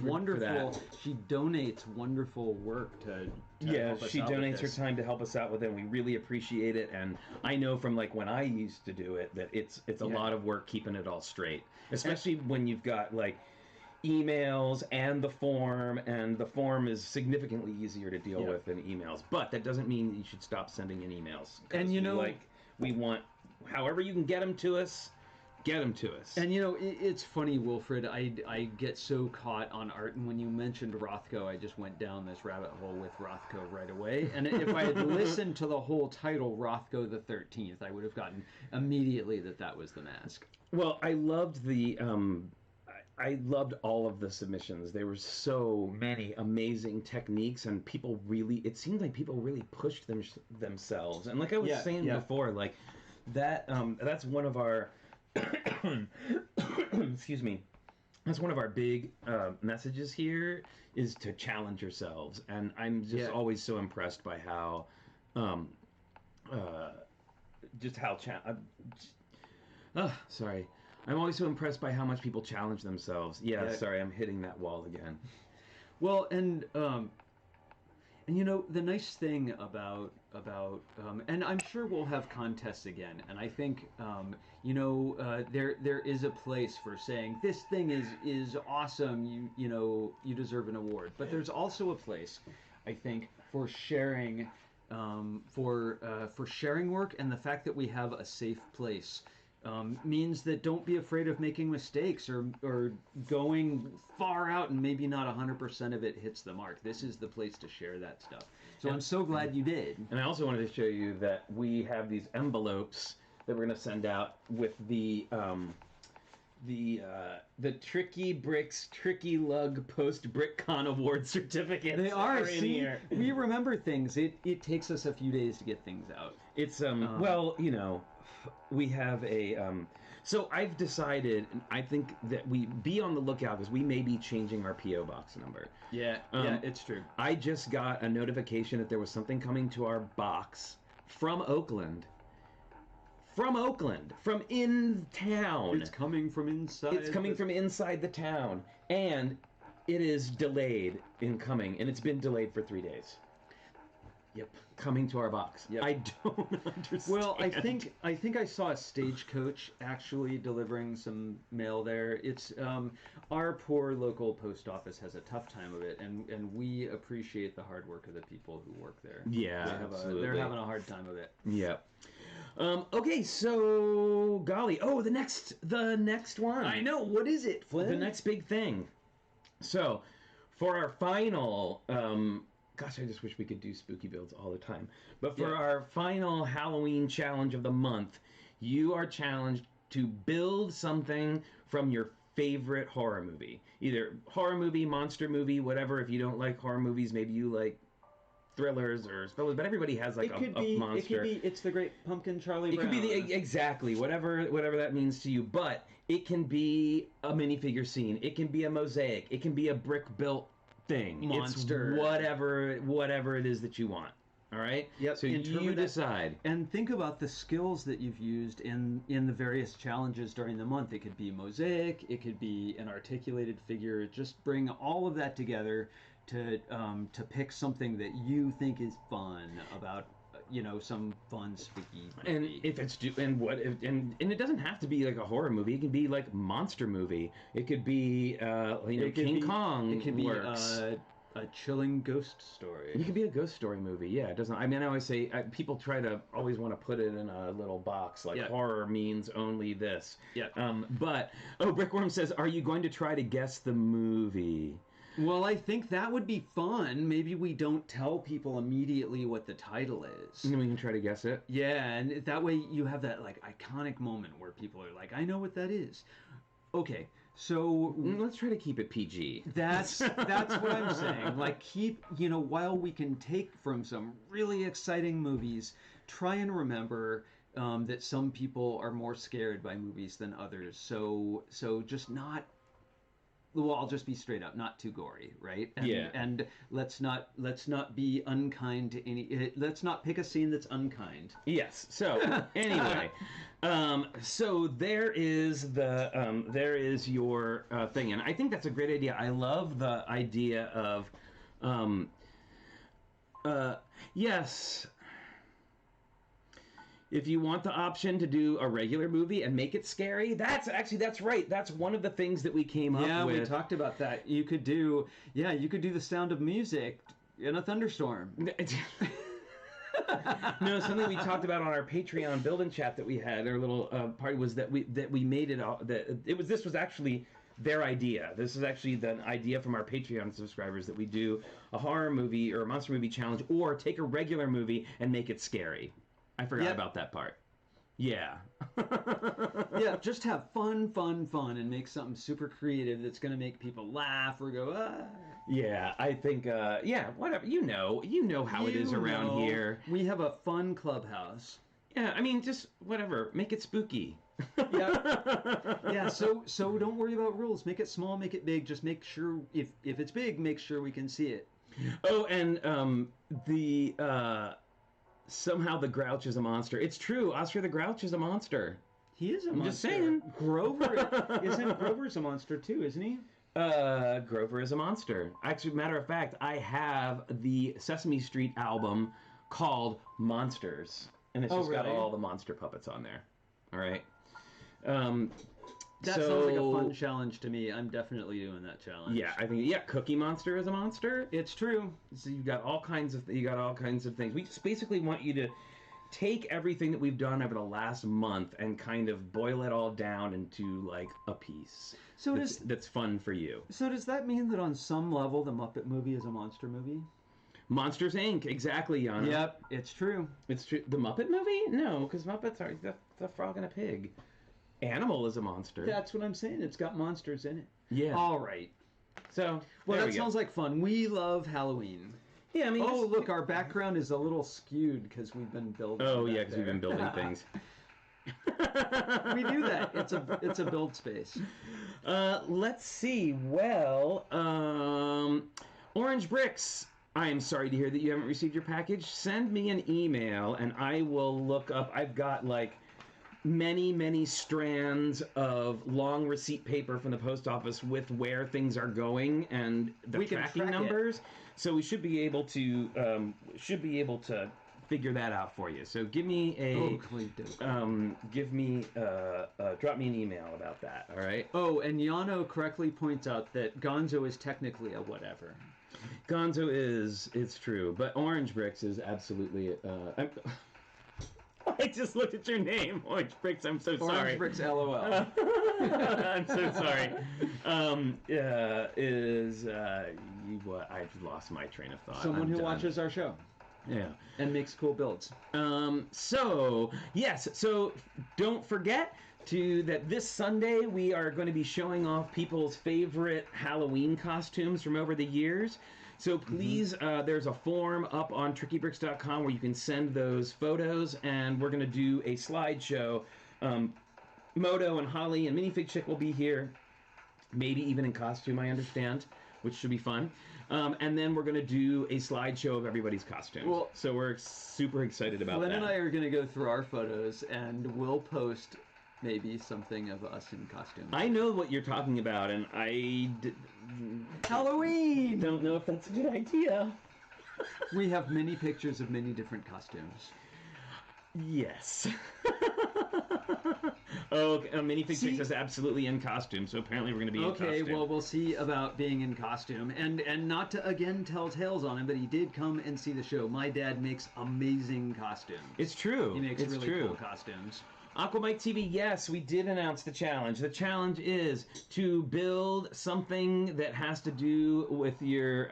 wonderful... She donates wonderful work to help us she out donates with her this. time to help us out with it, and we really appreciate it. And I know from when I used to do it that it's a lot of work keeping it all straight, especially when you've got emails and the form is significantly easier to deal with than emails, but that doesn't mean you should stop sending in emails. And we want, however you can get them to us, Get them to us. And it's funny, Wilfred. I get so caught on art, and when you mentioned Rothko, I just went down this rabbit hole with Rothko right away. And if I had listened to the whole title, Rothko the 13th, I would have gotten immediately that was the mask. Well, I loved I loved all of the submissions. There were so many amazing techniques, and it seemed like people really pushed themselves. And like I was saying before, like that's one of our excuse me. That's one of our big messages here, is to challenge yourselves. And I'm just always so impressed by how sorry. I'm always so impressed by how much people challenge themselves. Sorry, I'm hitting that wall again. Well, and the nice thing about and I'm sure we'll have contests again, and I think there is a place for saying this thing is awesome, you deserve an award, but there's also a place, I think, for sharing for sharing work, and the fact that we have a safe place means that don't be afraid of making mistakes or going far out and maybe not 100% of it hits the mark. This is the place to share that stuff. So I'm so glad you did. And I also wanted to show you that we have these envelopes that we're going to send out with the TrickyBricks Tricky Lug Post BrickCon Award certificates. They are in here. We remember things. It takes us a few days to get things out. It's we have a so I've decided, and I think that we be on the lookout because we may be changing our PO box number. Yeah, it's true. I just got a notification that there was something coming to our box from Oakland. From in town. It's coming from inside. It's coming from inside the town, and it is delayed in coming, and it's been delayed for 3 days. Yep. Coming to our box. Yep. I don't understand. Well, I think I saw a stagecoach actually delivering some mail there. It's our poor local post office has a tough time of it, and we appreciate the hard work of the people who work there. Yeah, absolutely. They're having a hard time of it. Yeah. Okay, so golly, the next one. I know. What is it, Flynn? The next big thing. So, for our final gosh, I just wish we could do spooky builds all the time. But for our final Halloween challenge of the month, you are challenged to build something from your favorite horror movie. Either horror movie, monster movie, whatever. If you don't like horror movies, maybe you like thrillers or spellers, but everybody has like a monster. It could be It's the Great Pumpkin, Charlie Brown. It could be exactly whatever that means to you. But it can be a minifigure scene. It can be a mosaic. It can be a brick built thing. Monster. It's whatever it is that you want. All right. Yep. So you decide. And think about the skills that you've used in the various challenges during the month. It could be mosaic. It could be an articulated figure. Just bring all of that together to pick something that you think is fun about. Some fun spooky movie. And if it's and it doesn't have to be like a horror movie. It can be like monster movie. It could be King Kong. It could be works. A chilling ghost story. It could be a ghost story movie. Yeah, it doesn't. I mean, I always say people try to always want to put it in a little box like horror means only this. Yeah. But Brickworm says, "Are you going to try to guess the movie?" Well, I think that would be fun. Maybe we don't tell people immediately what the title is. And we can try to guess it. Yeah, and that way you have that like iconic moment where people are like, "I know what that is." Okay, so let's try to keep it PG. That's what I'm saying. Like keep, while we can take from some really exciting movies, try and remember that some people are more scared by movies than others. So just not. Well, I'll just be straight up, not too gory, right? And let's not be unkind to any. Let's not pick a scene that's unkind. Yes. So anyway, so there is your thing, and I think that's a great idea. I love the idea of, yes. If you want the option to do a regular movie and make it scary, that's right. That's one of the things that we came up with. Yeah, we talked about that. You could do The Sound of Music in a thunderstorm. No, something we talked about on our Patreon building chat that we had, our little party, was that we made it all. This was actually their idea. This is actually the idea from our Patreon subscribers, that we do a horror movie or a monster movie challenge, or take a regular movie and make it scary. I forgot about that part. Yeah. Yeah, just have fun, and make something super creative that's going to make people laugh or go, ah. Yeah, I think, whatever. You know how it is around here. We have a fun clubhouse. Yeah, I mean, just whatever. Make it spooky. Yeah, so don't worry about rules. Make it small, make it big. Just make sure, if it's big, make sure we can see it. Oh, and somehow the Grouch is a monster. It's true. Oscar the Grouch is a monster. He is a monster. I'm just saying. Grover's a monster too, isn't he? Grover is a monster. Actually, matter of fact, I have the Sesame Street album called Monsters, and it's just got all the monster puppets on there. All right. That sounds like a fun challenge to me. I'm definitely doing that challenge. Yeah, I think Cookie Monster is a monster. It's true. So you got all kinds of things. We just basically want you to take everything that we've done over the last month and kind of boil it all down into like a piece. So that's fun for you. So does that mean that on some level the Muppet movie is a monster movie? Monsters Inc. Exactly, Yana. Yep, it's true. It's true. The Muppet movie? No, because Muppets are the frog and a pig. Animal is a monster. That's what I'm saying. It's got monsters in it. Yeah. All right. So, that sounds like fun. We love Halloween. Yeah, I mean... Oh, look, our background is a little skewed because we've been building... Oh, yeah, because we've been building things. We do that. It's a build space. Let's see. Well, Orange Bricks. I am sorry to hear that you haven't received your package. Send me an email, and I will look up... I've got, like... many strands of long receipt paper from the post office with where things are going and the tracking numbers. So we should be able to figure that out for you. So give me drop me an email about that. All right. Oh, and Yano correctly points out that Gonzo is technically a whatever. Gonzo it's true, but Orange Bricks is absolutely. I just looked at your name, Orange Bricks. I'm so sorry. Orange Bricks, LOL. I'm so sorry. I lost my train of thought. Someone who watches our show. Yeah. And makes cool builds. So don't forget that this Sunday we are going to be showing off people's favorite Halloween costumes from over the years. So please, there's a form up on TrickyBricks.com where you can send those photos, and we're going to do a slideshow. Moto and Holly and Minifig Chick will be here, maybe even in costume, I understand, which should be fun. And then we're going to do a slideshow of everybody's costumes. Well, so we're super excited about that. Flynn and I are going to go through our photos, and we'll post maybe something of us in costume. I know what you're talking about, and Halloween! Don't know if that's a good idea. We have many pictures of many different costumes. Yes. Minifig Chick is absolutely in costume, so apparently we're going to be in costume. Okay, well, we'll see about being in costume. And not to, again, tell tales on him, but he did come and see the show. My dad makes amazing costumes. It's true. He makes really cool costumes. Aquamike TV, yes, we did announce the challenge. The challenge is to build something that has to do with your,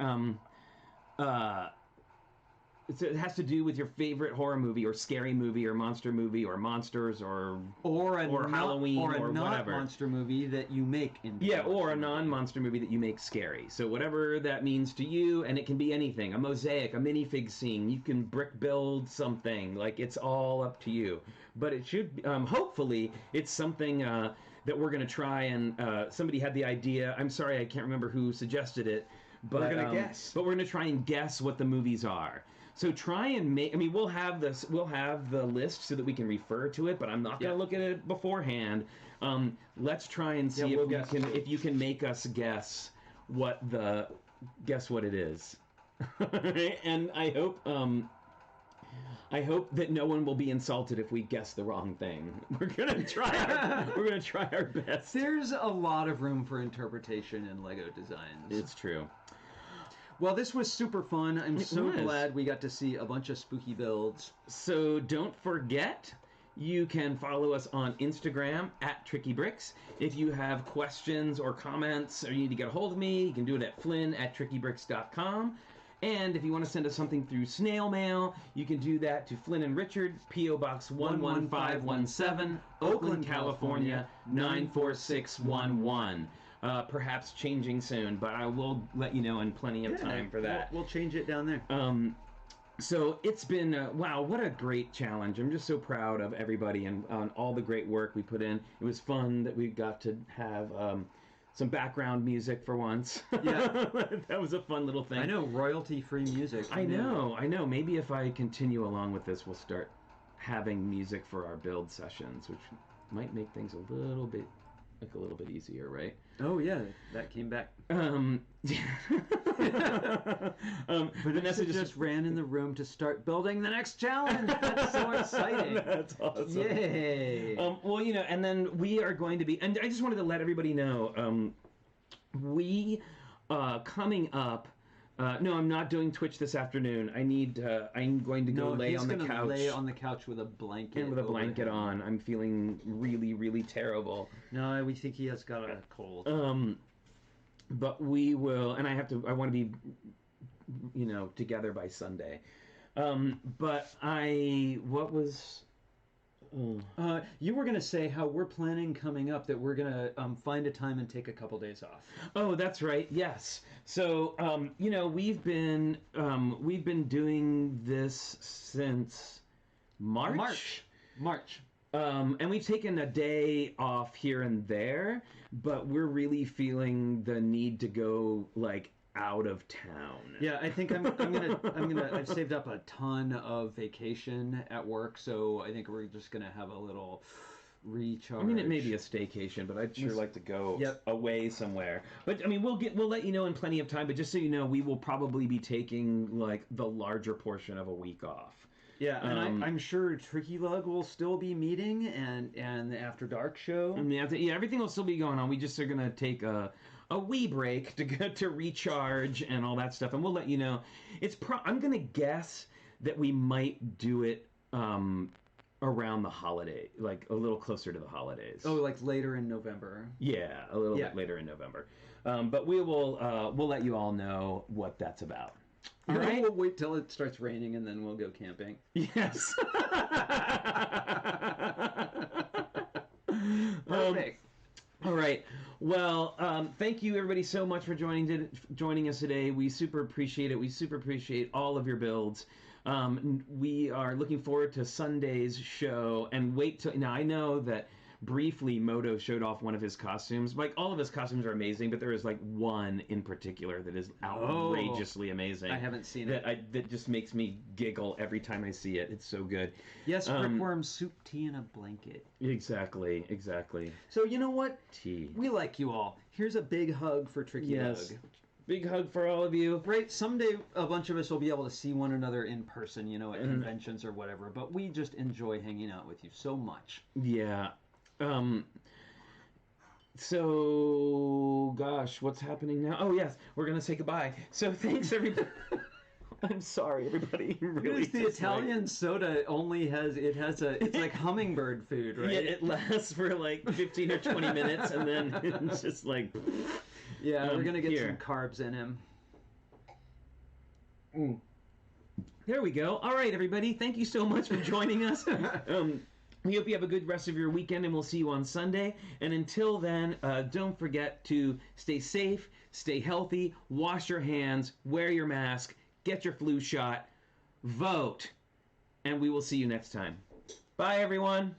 it has to do with your favorite horror movie or scary movie or monster movie or monsters or Halloween or whatever. Monster movie that you make into or a non-monster movie that you make scary. So whatever that means to you, and it can be anything. A mosaic, a minifig scene. You can brick build something. Like, it's all up to you. But it should, hopefully, it's something that we're going to try and, somebody had the idea. I'm sorry, I can't remember who suggested it. But, we're going to guess. But we're going to try and guess what the movies are. So try and make, we'll have the list so that we can refer to it, but I'm not going to look at it beforehand. Let's try and see if you can make us guess what it is. And I hope that no one will be insulted if we guess the wrong thing. We're gonna try our best. There's a lot of room for interpretation in Lego designs. It's true. Well, this was super fun. I'm so was. glad we got to see a bunch of spooky builds. So don't forget, you can follow us on Instagram at TrickyBricks. If you have questions or comments or you need to get a hold of me, you can do it at flynn@trickybricks.com. And if you want to send us something through snail mail, you can do that to Flynn and Richard, P.O. Box 11517, Oakland, California, 94611. Perhaps changing soon, but I will let you know in plenty of time for that. We'll change it down there. So it's been, wow, what a great challenge. I'm just so proud of everybody and on all the great work we put in. It was fun that we got to have some background music for once. Yeah. That was a fun little thing. I know, royalty-free music. I know. Maybe if I continue along with this, we'll start having music for our build sessions, which might make things a little bit easier, right? Oh yeah, that came back. Vanessa just ran in the room to start building the next challenge. That's so exciting. That's awesome. Yay. Well, and then we are going to be, and I just wanted to let everybody know, we coming up. No, I'm not doing Twitch this afternoon. I'm going to go lay on the couch. Lay on the couch with a blanket. And with a blanket on. I'm feeling really, really terrible. No, we think he has got a cold. But we will, and I want to be, together by Sunday. You were going to say how we're planning coming up that we're going to find a time and take a couple days off. Oh, that's right. Yes. So, we've been doing this since March. And we've taken a day off here and there, but we're really feeling the need to go out of town. Yeah, I think I've saved up a ton of vacation at work, so I think we're just gonna have a little recharge. I mean, it may be a staycation, but I'd sure like to go away somewhere. But I mean, we'll let you know in plenty of time. But just so you know, we will probably be taking the larger portion of a week off. Yeah, and I'm sure Tricky Lug will still be meeting, and the After Dark show. And everything will still be going on. We just are gonna take a wee break to recharge and all that stuff, and we'll let you know. I'm gonna guess that we might do it around the holiday, a little closer to the holidays. Oh, later in November. Yeah, a little bit later in November. But we'll let you all know what that's about. All right. We'll wait till it starts raining and then we'll go camping. Yes. Perfect. All right. Well, thank you everybody so much for joining us today. We super appreciate it. We super appreciate all of your builds. We are looking forward to Sunday's show, and now I know that briefly Moto showed off one of his costumes. All of his costumes are amazing, but there is one in particular that is outrageously amazing. I haven't seen it. That just makes me giggle every time I see it. It's so good. Yes, Brickworm soup, tea, and a blanket. Exactly. So you know what? Tea. We like you all. Here's a big hug for Tricky Lug. Big hug for all of you. Right, someday a bunch of us will be able to see one another in person, at conventions or whatever, but we just enjoy hanging out with you so much. Yeah. So, gosh, what's happening now? Oh, yes, we're going to say goodbye. So, thanks, everybody. I'm sorry, everybody. Really, the Italian soda it's like hummingbird food, right? Yeah, it lasts for 15 or 20 minutes, and then it's just yeah, we're going to get some carbs in him. There we go. All right, everybody. Thank you so much for joining us. We hope you have a good rest of your weekend, and we'll see you on Sunday. And until then, don't forget to stay safe, stay healthy, wash your hands, wear your mask, get your flu shot, vote, and we will see you next time. Bye, everyone.